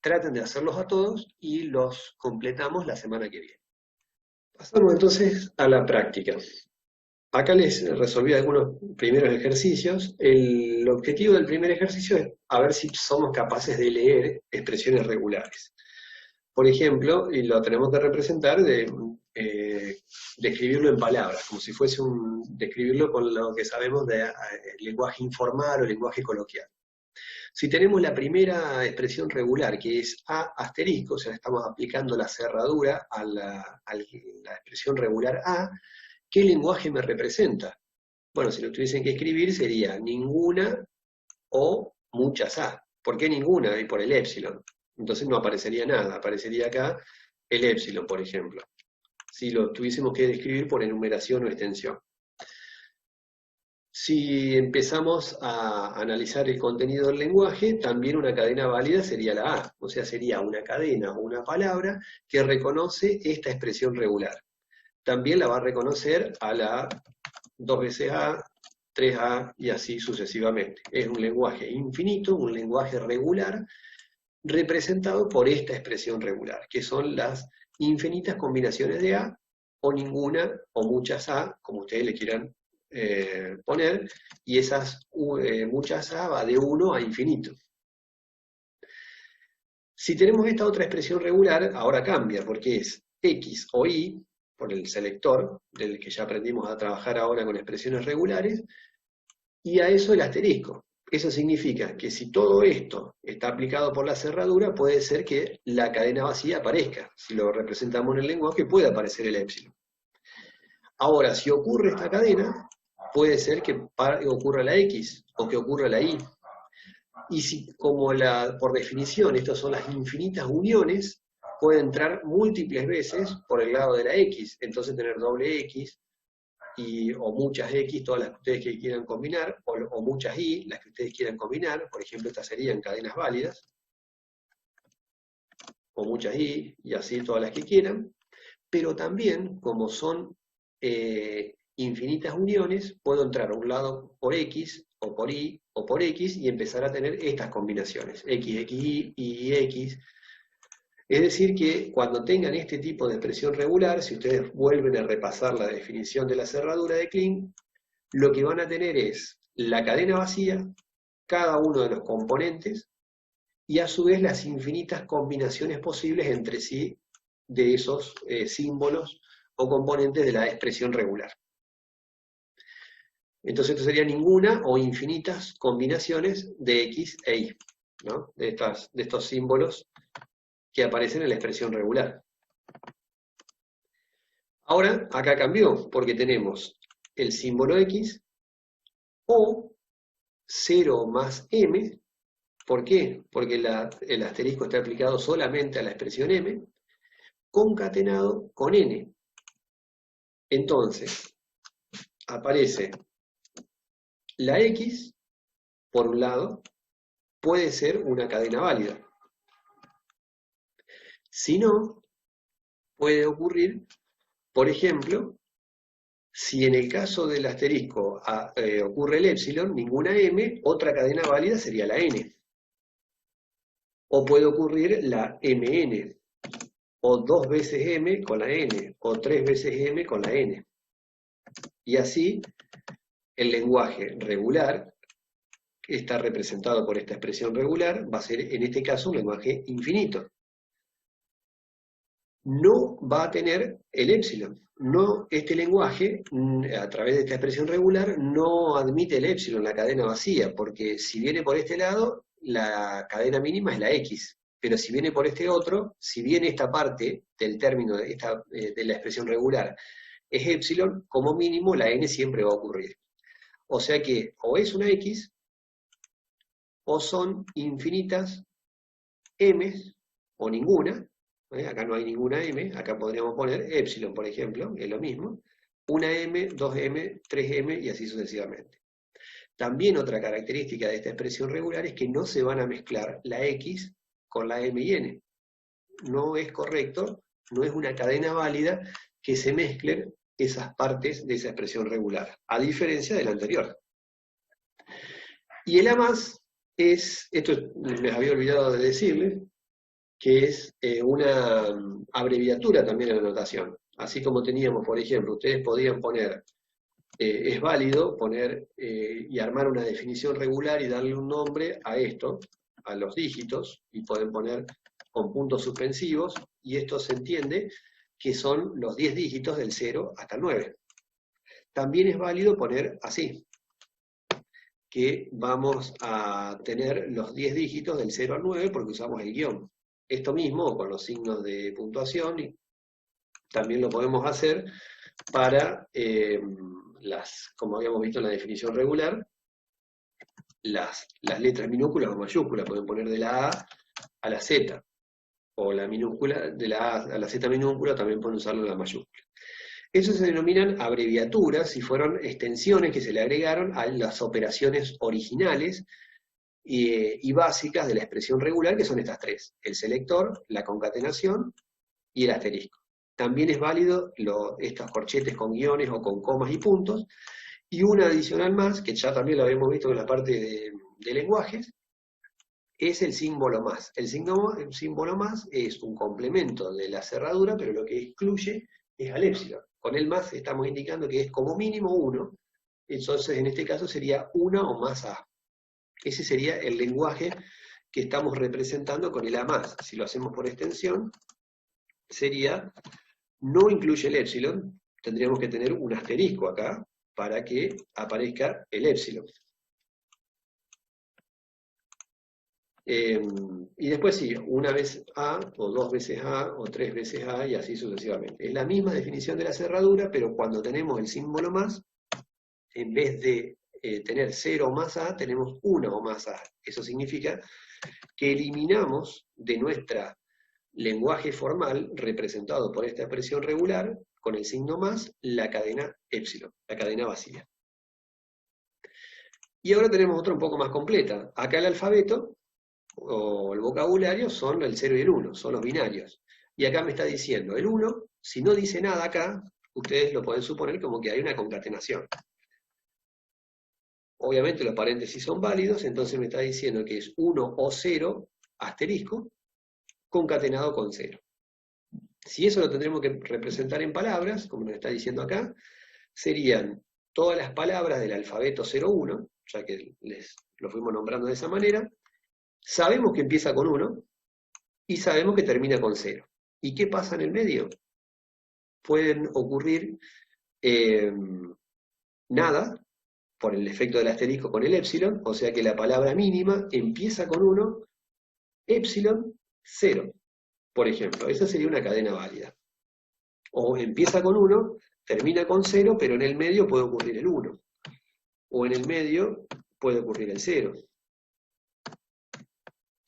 traten de hacerlos a todos y los completamos la semana que viene. Pasamos entonces a la práctica. Acá les resolví algunos primeros ejercicios. El objetivo del primer ejercicio es a ver si somos capaces de leer expresiones regulares. por ejemplo, y lo tenemos que representar describirlo en palabras, como si fuese describirlo con lo que sabemos de lenguaje informal o lenguaje coloquial. Si tenemos la primera expresión regular, que es A asterisco, o sea, estamos aplicando la cerradura a la expresión regular A, ¿qué lenguaje me representa? Bueno, si lo tuviesen que escribir sería ninguna o muchas A. ¿Por qué ninguna? Y por el épsilon. Entonces no aparecería nada, aparecería acá el épsilon, por ejemplo, si lo tuviésemos que describir por enumeración o extensión. Si empezamos a analizar el contenido del lenguaje, también una cadena válida sería la A, o sea, sería una cadena o una palabra que reconoce esta expresión regular. También la va a reconocer a la 2 veces A, 3A y así sucesivamente. Es un lenguaje infinito, un lenguaje regular, representado por esta expresión regular, que son las infinitas combinaciones de A, o ninguna, o muchas A, como ustedes le quieran poner, y esas muchas A va de 1 a infinito. Si tenemos esta otra expresión regular, ahora cambia, porque es X o Y, por el selector, del que ya aprendimos a trabajar ahora con expresiones regulares, y a eso el asterisco. Eso significa que si todo esto está aplicado por la cerradura, puede ser que la cadena vacía aparezca. Si lo representamos en el lenguaje, puede aparecer el épsilon. Ahora, si ocurre esta cadena, puede ser que ocurra la X o que ocurra la Y. Y si, como por definición, estas son las infinitas uniones, puede entrar múltiples veces por el lado de la X, entonces tener doble X, o muchas X, todas las que ustedes quieran combinar, o muchas Y, las que ustedes quieran combinar, por ejemplo, estas serían cadenas válidas, o muchas Y así todas las que quieran, pero también, como son infinitas uniones, puedo entrar a un lado por X, o por Y, o por X, y empezar a tener estas combinaciones, X, X, Y, X. Es decir que cuando tengan este tipo de expresión regular, si ustedes vuelven a repasar la definición de la cerradura de Kleene, lo que van a tener es la cadena vacía, cada uno de los componentes, y a su vez las infinitas combinaciones posibles entre sí de esos símbolos o componentes de la expresión regular. Entonces esto sería ninguna o infinitas combinaciones de X e Y, ¿no? de estos símbolos que aparecen en la expresión regular. Ahora, acá cambió, porque tenemos el símbolo X o 0 más M. ¿Por qué? Porque el asterisco está aplicado solamente a la expresión M, concatenado con N. Entonces, aparece la X, por un lado, puede ser una cadena válida. Si no, puede ocurrir, por ejemplo, si en el caso del asterisco ocurre el épsilon, ninguna M, otra cadena válida sería la N. O puede ocurrir la MN, o 2 veces M con la N, o 3 veces M con la N. Y así, el lenguaje regular, que está representado por esta expresión regular, va a ser en este caso un lenguaje infinito. No va a tener el épsilon. No, este lenguaje, a través de esta expresión regular, no admite el épsilon, la cadena vacía, porque si viene por este lado, la cadena mínima es la X, pero si viene por este otro, si viene esta parte del término de la expresión regular es épsilon, como mínimo la N siempre va a ocurrir. O sea que o es una X, o son infinitas M's, o ninguna. Acá no hay ninguna M, acá podríamos poner épsilon, por ejemplo, es lo mismo, una M, 2M, 3M y así sucesivamente. También otra característica de esta expresión regular es que no se van a mezclar la X con la M y N. No es correcto, no es una cadena válida que se mezclen esas partes de esa expresión regular, a diferencia de la anterior. Y el A más es, esto les había olvidado de decirles, que es una abreviatura también en la notación. Así como teníamos, por ejemplo, ustedes podían poner, es válido poner y armar una definición regular y darle un nombre a esto, a los dígitos, y pueden poner, con puntos suspensivos, y esto se entiende que son los 10 dígitos del 0 hasta el 9. También es válido poner así, que vamos a tener los 10 dígitos del 0 al 9 porque usamos el guión. Esto mismo con los signos de puntuación, y también lo podemos hacer para como habíamos visto en la definición regular, las letras minúsculas o mayúsculas, pueden poner de la A a la Z, o la minúscula, de la A a la Z minúscula también pueden usarlo en la mayúscula. Eso se denominan abreviaturas y fueron extensiones que se le agregaron a las operaciones originales y básicas de la expresión regular, que son estas tres: el selector, la concatenación y el asterisco. También es válido estos corchetes con guiones o con comas y puntos, y una adicional más, que ya también lo habíamos visto en la parte de lenguajes, es el símbolo más. El símbolo más es un complemento de la cerradura, pero lo que excluye es al épsilon. Con el más estamos indicando que es como mínimo 1, entonces en este caso sería una o más A. Ese sería el lenguaje que estamos representando con el A más. Si lo hacemos por extensión, sería, no incluye el épsilon, tendríamos que tener un asterisco acá para que aparezca el épsilon. Y después sí, una vez A, o dos veces A, o tres veces A, y así sucesivamente. Es la misma definición de la cerradura, pero cuando tenemos el símbolo más, en vez de tener 0 o más A, tenemos 1 o más A. Eso significa que eliminamos de nuestro lenguaje formal, representado por esta expresión regular, con el signo más, la cadena épsilon, la cadena vacía. Y ahora tenemos otra un poco más completa. Acá el alfabeto, o el vocabulario, son el 0 y el 1, son los binarios. Y acá me está diciendo el 1, si no dice nada acá, ustedes lo pueden suponer como que hay una concatenación. Obviamente los paréntesis son válidos, entonces me está diciendo que es 1 o 0, asterisco, concatenado con 0. Si eso lo tendremos que representar en palabras, como nos está diciendo acá, serían todas las palabras del alfabeto 01, ya que lo fuimos nombrando de esa manera. Sabemos que empieza con 1 y sabemos que termina con 0. ¿Y qué pasa en el medio? Pueden ocurrir nada, por el efecto del asterisco con el épsilon, o sea que la palabra mínima empieza con 1, épsilon, 0. Por ejemplo, esa sería una cadena válida. O empieza con 1, termina con 0, pero en el medio puede ocurrir el 1. O en el medio puede ocurrir el 0.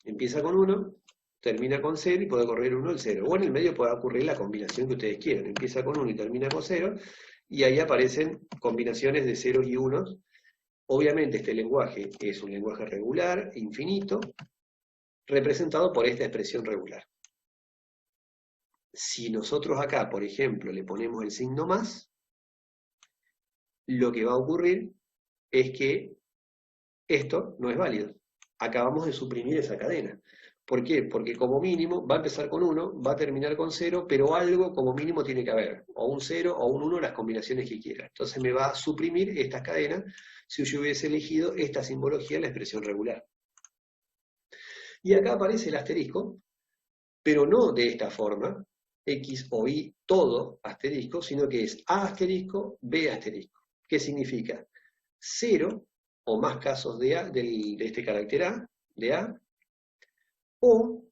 Empieza con 1, termina con 0 y puede ocurrir 1 el 0. O en el medio puede ocurrir la combinación que ustedes quieran. Empieza con 1 y termina con 0, y ahí aparecen combinaciones de 0 y 1. Obviamente este lenguaje es un lenguaje regular, infinito, representado por esta expresión regular. Si nosotros acá, por ejemplo, le ponemos el signo más, lo que va a ocurrir es que esto no es válido. Acabamos de suprimir esa cadena. ¿Por qué? Porque como mínimo va a empezar con 1, va a terminar con 0, pero algo como mínimo tiene que haber, o un 0 o un 1, las combinaciones que quiera. Entonces me va a suprimir estas cadenas si yo hubiese elegido esta simbología en la expresión regular. Y acá aparece el asterisco, pero no de esta forma, X o Y, todo asterisco, sino que es A asterisco, B asterisco. ¿Qué significa? 0 o más casos de este carácter A, de A, o,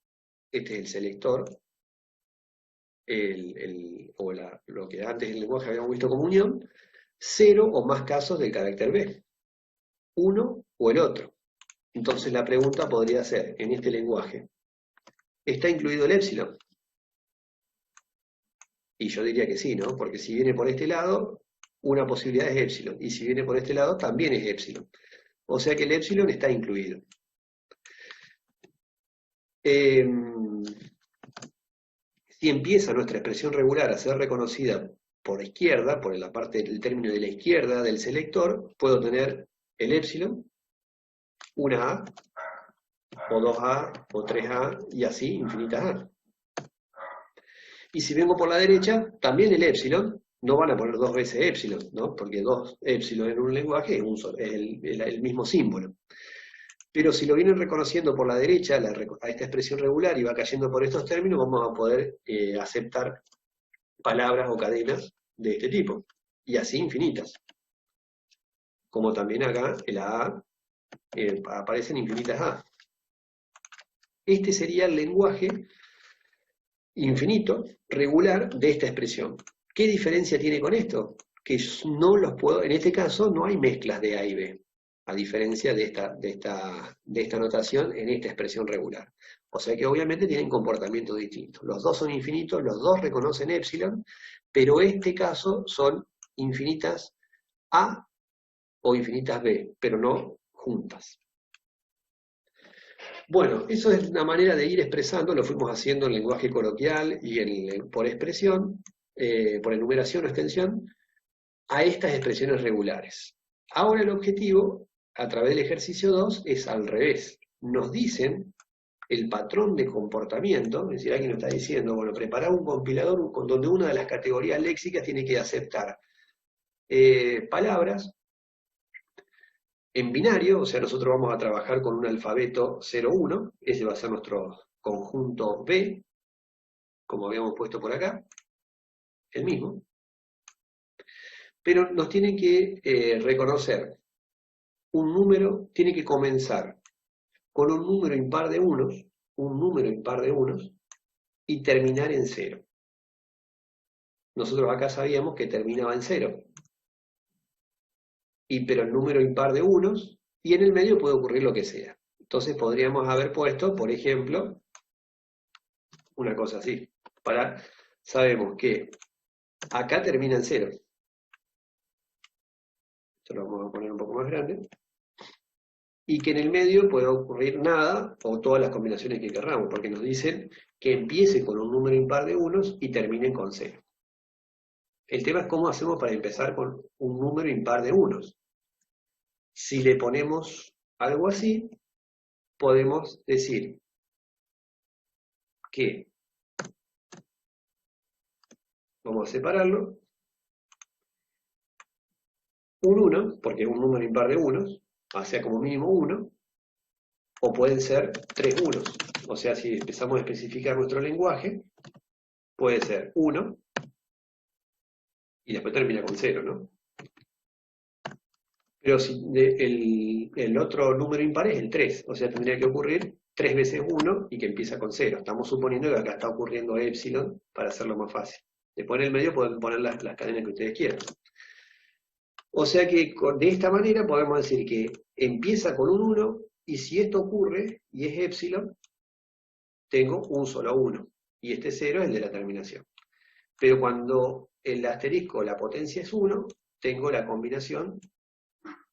este es el selector, lo que antes en el lenguaje habíamos visto como unión, 0 o más casos del carácter B, uno o el otro. Entonces la pregunta podría ser, en este lenguaje, ¿está incluido el épsilon? Y yo diría que sí, ¿no? Porque si viene por este lado, una posibilidad es épsilon, y si viene por este lado, también es épsilon. O sea que el épsilon está incluido. Si empieza nuestra expresión regular a ser reconocida por izquierda, por la parte del término de la izquierda del selector, puedo tener el épsilon, una A, o 2A, o 3A, y así infinitas A. Y si vengo por la derecha, también el épsilon, no van a poner dos veces épsilon, ¿no? Porque dos épsilon en un lenguaje es el mismo símbolo. Pero si lo vienen reconociendo por la derecha, a esta expresión regular, y va cayendo por estos términos, vamos a poder aceptar palabras o cadenas de este tipo, y así infinitas. Como también acá en la A aparecen infinitas A. Este sería el lenguaje infinito, regular, de esta expresión. ¿Qué diferencia tiene con esto? Que no los puedo, en este caso no hay mezclas de A y B, a diferencia de esta notación en esta expresión regular. O sea que obviamente tienen comportamientos distintos. Los dos son infinitos, los dos reconocen epsilon, pero en este caso son infinitas A o infinitas B, pero no juntas. Bueno, eso es una manera de ir expresando, lo fuimos haciendo en lenguaje coloquial y por expresión, por enumeración o extensión, a estas expresiones regulares. Ahora el objetivo, a través del ejercicio 2, es al revés. Nos dicen el patrón de comportamiento, es decir, alguien nos está diciendo, bueno, prepara un compilador donde una de las categorías léxicas tiene que aceptar palabras en binario, o sea, nosotros vamos a trabajar con un alfabeto 0-1, ese va a ser nuestro conjunto B, como habíamos puesto por acá, el mismo. Pero nos tiene que reconocer un número, tiene que comenzar con un número impar de unos, y terminar en 0. Nosotros acá sabíamos que terminaba en 0. Pero el número impar de unos, y en el medio puede ocurrir lo que sea. Entonces podríamos haber puesto, por ejemplo, una cosa así. Sabemos que acá termina en 0. Esto lo vamos a poner un poco más grande. Y que en el medio puede ocurrir nada, o todas las combinaciones que querramos, porque nos dicen que empiece con un número impar de unos y termine con 0. El tema es cómo hacemos para empezar con un número impar de unos. Si le ponemos algo así, podemos decir que, vamos a separarlo, un 1, porque es un número impar de unos, o sea, como mínimo 1, o pueden ser 3 unos. O sea, si empezamos a especificar nuestro lenguaje, puede ser 1, y después termina con 0, ¿no? Pero si el otro número impar es el 3, o sea, tendría que ocurrir 3 veces 1 y que empieza con 0. Estamos suponiendo que acá está ocurriendo epsilon para hacerlo más fácil. Después en el medio pueden poner las cadenas que ustedes quieran. O sea que de esta manera podemos decir que empieza con un 1 y si esto ocurre y es epsilon, tengo un solo 1. Y este 0 es el de la terminación. Pero cuando el asterisco, la potencia es 1, tengo la combinación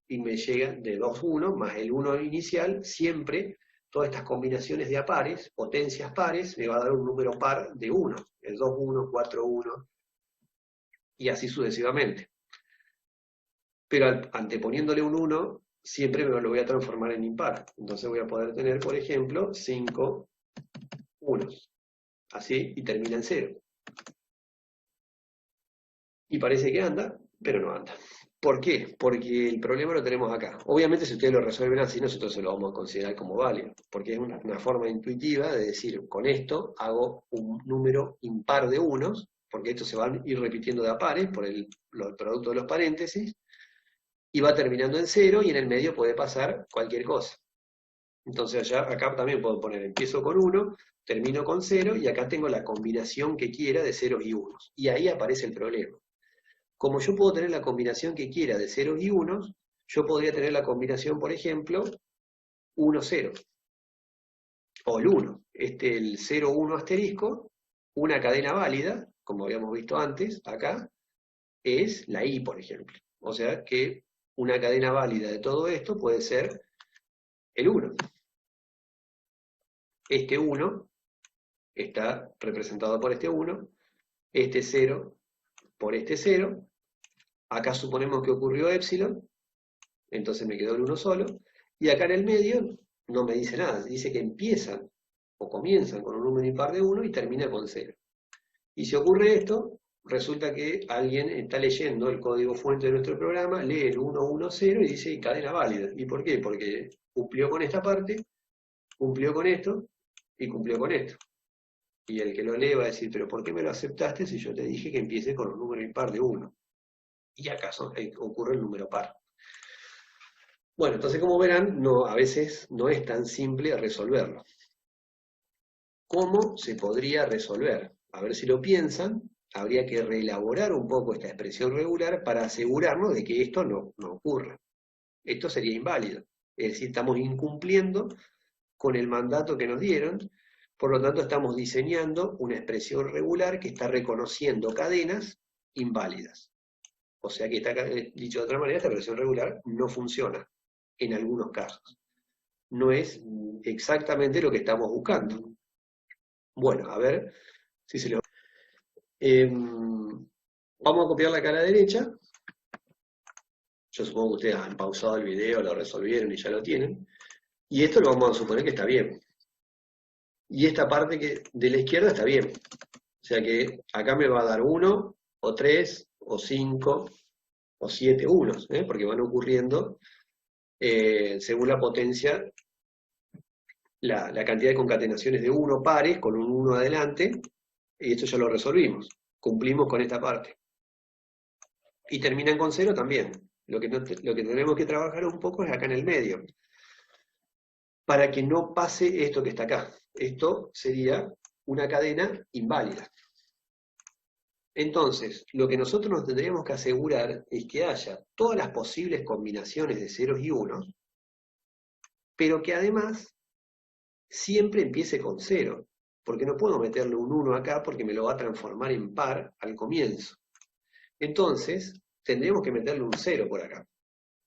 y me llega de 2 1 más el 1 inicial, siempre todas estas combinaciones de apares, potencias pares, me va a dar un número par de 1, el 2 1, 4 1, y así sucesivamente. Pero anteponiéndole un 1, siempre me lo voy a transformar en impar. Entonces voy a poder tener, por ejemplo, 5 unos, así, y termina en 0. Y parece que anda, pero no anda. ¿Por qué? Porque el problema lo tenemos acá. Obviamente si ustedes lo resuelven así, nosotros se lo vamos a considerar como válido, porque es una forma intuitiva de decir, con esto hago un número impar de unos, porque estos se van a ir repitiendo de a pares por el producto de los paréntesis, y va terminando en 0, y en el medio puede pasar cualquier cosa. Entonces acá también puedo poner, empiezo con 1, termino con 0, y acá tengo la combinación que quiera de ceros y unos. Y ahí aparece el problema. Como yo puedo tener la combinación que quiera de ceros y unos, yo podría tener la combinación, por ejemplo, 1, 0. O el 1. El 0, 1 asterisco, una cadena válida, como habíamos visto antes, acá, es la I, por ejemplo. O sea que una cadena válida de todo esto puede ser el 1. Este 1 está representado por este 1, este 0 por este 0, acá suponemos que ocurrió epsilon, entonces me quedó el 1 solo, y acá en el medio no me dice nada, dice que empiezan o comienzan con un número impar de 1 y termina con 0. Y si ocurre esto, resulta que alguien está leyendo el código fuente de nuestro programa, lee el 110 y dice cadena válida. ¿Y por qué? Porque cumplió con esta parte, cumplió con esto y cumplió con esto. Y el que lo lee va a decir, pero ¿por qué me lo aceptaste si yo te dije que empiece con un número impar de 1? Y acaso ocurre el número par. Bueno, entonces como verán, a veces no es tan simple resolverlo. ¿Cómo se podría resolver? A ver si lo piensan, habría que reelaborar un poco esta expresión regular para asegurarnos de que esto no ocurra. Esto sería inválido. Es decir, estamos incumpliendo con el mandato que nos dieron, por lo tanto estamos diseñando una expresión regular que está reconociendo cadenas inválidas. O sea que, dicho de otra manera, esta expresión regular no funciona en algunos casos. No es exactamente lo que estamos buscando. Bueno, a ver si se lo... vamos a copiar la cara derecha. Yo supongo que ustedes han pausado el video, lo resolvieron y ya lo tienen. Y esto lo vamos a suponer que está bien. Y esta parte de la izquierda está bien. O sea que acá me va a dar 1, o 3, o 5, o 7 unos, porque van ocurriendo según la potencia, la cantidad de concatenaciones de 1 pares con un 1 adelante, y esto ya lo resolvimos. Cumplimos con esta parte. Y terminan con 0 también. Lo que tenemos que trabajar un poco es acá en el medio, para que no pase esto que está acá. Esto sería una cadena inválida. Entonces, lo que nosotros nos tendríamos que asegurar es que haya todas las posibles combinaciones de ceros y unos, pero que además siempre empiece con 0, porque no puedo meterle un 1 acá porque me lo va a transformar en par al comienzo. Entonces, tendríamos que meterle un 0 por acá.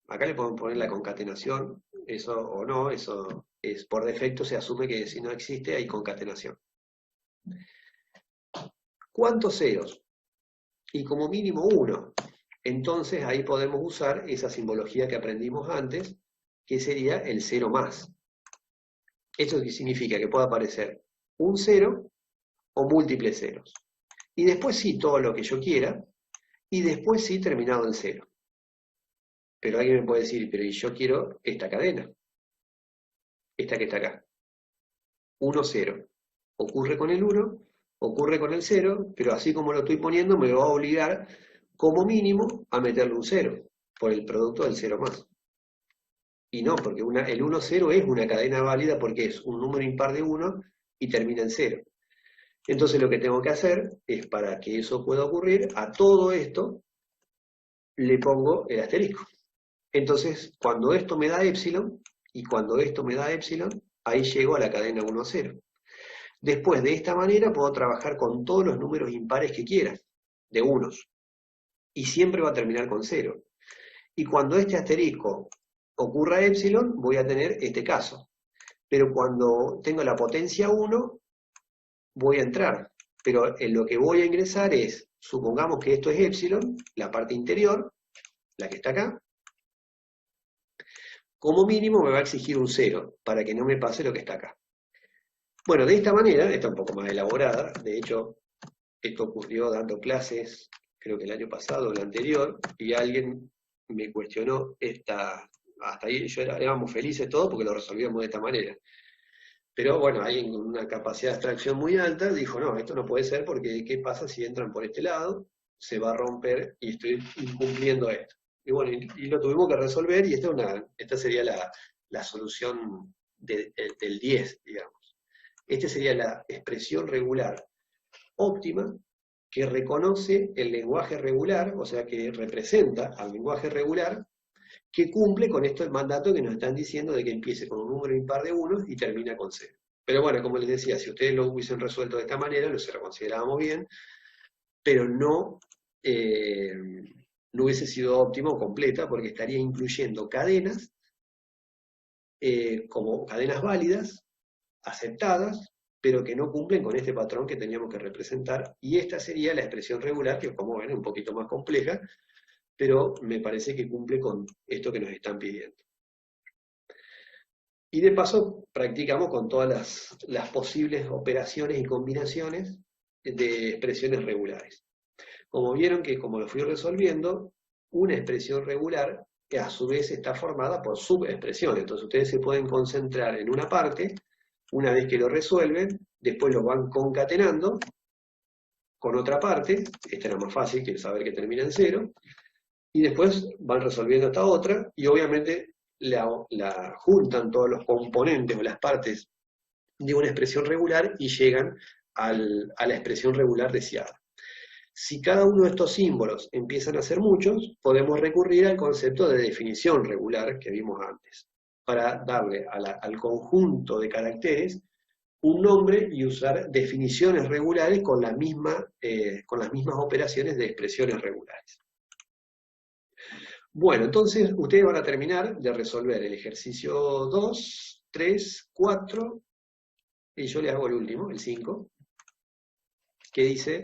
Acá le podemos poner la concatenación, eso o no, eso es por defecto, se asume que si no existe hay concatenación. ¿Cuántos ceros? Y como mínimo 1. Entonces ahí podemos usar esa simbología que aprendimos antes, que sería el 0 más. ¿Esto qué significa? Que puede aparecer un 0 o múltiples ceros. Y después sí todo lo que yo quiera, y después sí terminado en 0. Pero alguien me puede decir, pero yo quiero esta cadena, esta que está acá. 1, 0. Ocurre con el 1, ocurre con el 0, pero así como lo estoy poniendo me va a obligar como mínimo a meterle un 0, por el producto del 0 más. Y no, porque el 1, 0 es una cadena válida porque es un número impar de 1 y termina en 0. Entonces lo que tengo que hacer es, para que eso pueda ocurrir, a todo esto le pongo el asterisco. Entonces, cuando esto me da epsilon, y cuando esto me da epsilon, ahí llego a la cadena 1, 0. Después, de esta manera, puedo trabajar con todos los números impares que quiera, de unos. Y siempre va a terminar con 0. Y cuando este asterisco ocurra epsilon, voy a tener este caso. Pero cuando tengo la potencia 1, voy a entrar. Pero en lo que voy a ingresar es, supongamos que esto es epsilon, la parte interior, la que está acá. Como mínimo me va a exigir un 0, para que no me pase lo que está acá. Bueno, de esta manera, está un poco más elaborada, de hecho, esto ocurrió dando clases, creo que el año pasado o el anterior, y alguien me cuestionó hasta ahí éramos felices todos porque lo resolvíamos de esta manera. Pero bueno, alguien con una capacidad de abstracción muy alta dijo, no, esto no puede ser porque ¿qué pasa si entran por este lado? Se va a romper y estoy incumpliendo esto. Y bueno, y lo tuvimos que resolver y esta sería la solución del 10, digamos. Esta sería la expresión regular óptima que reconoce el lenguaje regular, o sea, que representa al lenguaje regular, que cumple con esto el mandato que nos están diciendo de que empiece con un número impar de 1 y termina con 0. Pero bueno, como les decía, si ustedes lo hubiesen resuelto de esta manera, lo considerábamos bien, pero no hubiese sido óptima o completa, porque estaría incluyendo cadenas como cadenas válidas, aceptadas, pero que no cumplen con este patrón que teníamos que representar, y esta sería la expresión regular, que como ven es un poquito más compleja, pero me parece que cumple con esto que nos están pidiendo. Y de paso practicamos con todas las posibles operaciones y combinaciones de expresiones regulares. como vieron que como lo fui resolviendo, una expresión regular que a su vez está formada por subexpresiones. Entonces ustedes se pueden concentrar en una parte, una vez que lo resuelven, después lo van concatenando con otra parte, esta era más fácil que saber que termina en 0, y después van resolviendo esta otra, y obviamente la juntan todos los componentes o las partes de una expresión regular y llegan a la expresión regular deseada. Si cada uno de estos símbolos empiezan a ser muchos, podemos recurrir al concepto de definición regular que vimos antes, para darle al conjunto de caracteres un nombre y usar definiciones regulares con las mismas operaciones de expresiones regulares. Bueno, entonces ustedes van a terminar de resolver el ejercicio 2, 3, 4, y yo les hago el último, el 5, que dice,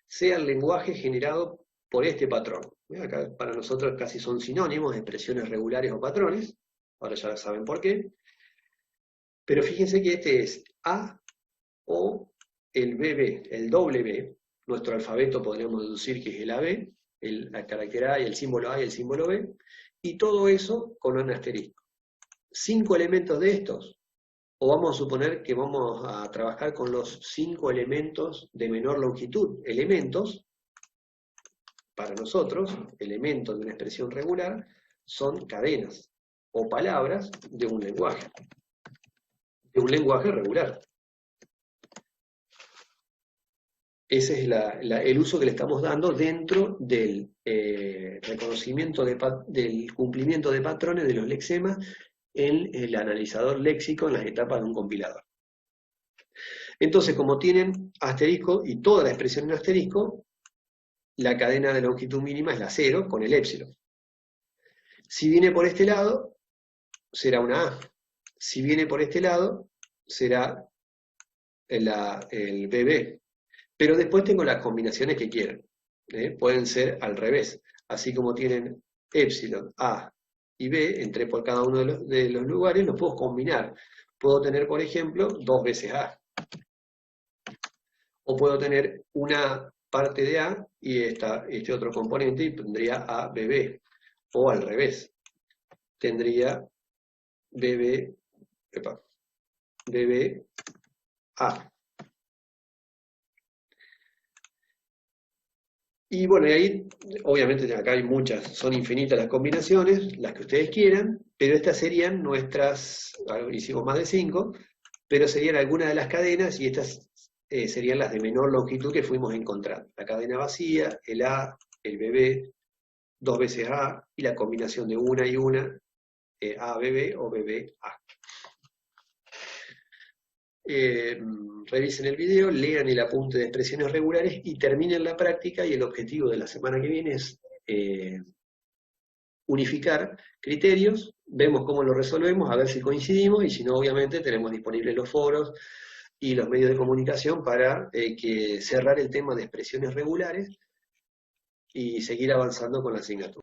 sea el lenguaje generado por este patrón. Acá para nosotros casi son sinónimos, expresiones regulares o patrones, ahora ya saben por qué, pero fíjense que este es A, O, el BB, el doble B, nuestro alfabeto podríamos deducir que es el AB, el carácter A y el símbolo A y el símbolo B, y todo eso con un asterisco. 5 elementos de estos, o vamos a suponer que vamos a trabajar con los 5 elementos de menor longitud. Elementos, para nosotros, elementos de una expresión regular, son cadenas o palabras de un lenguaje regular. Ese es el uso que le estamos dando dentro del reconocimiento del cumplimiento de patrones de los lexemas en el analizador léxico en las etapas de un compilador. Entonces, como tienen asterisco y toda la expresión en asterisco, la cadena de longitud mínima es la 0 con el épsilon. Si viene por este lado, será una A. Si viene por este lado, será el BB. Pero después tengo las combinaciones que quieran. Pueden ser al revés. Así como tienen épsilon, A y B, entré por cada uno de los lugares, los puedo combinar. Puedo tener, por ejemplo, 2 veces A. O puedo tener una parte de A y este otro componente y tendría A, BB. O al revés. Tendría BB, A. Y bueno, y ahí, obviamente acá hay muchas, son infinitas las combinaciones, las que ustedes quieran, pero estas serían nuestras, hicimos más de 5, pero serían algunas de las cadenas y estas serían las de menor longitud que fuimos encontrando. La cadena vacía, el A, el BB, 2 veces A, y la combinación de una y una, A, BB o BB, A. Revisen el video, lean el apunte de expresiones regulares y terminen la práctica, y el objetivo de la semana que viene es unificar criterios, vemos cómo lo resolvemos, a ver si coincidimos, y si no, obviamente tenemos disponibles los foros y los medios de comunicación para cerrar el tema de expresiones regulares y seguir avanzando con la asignatura.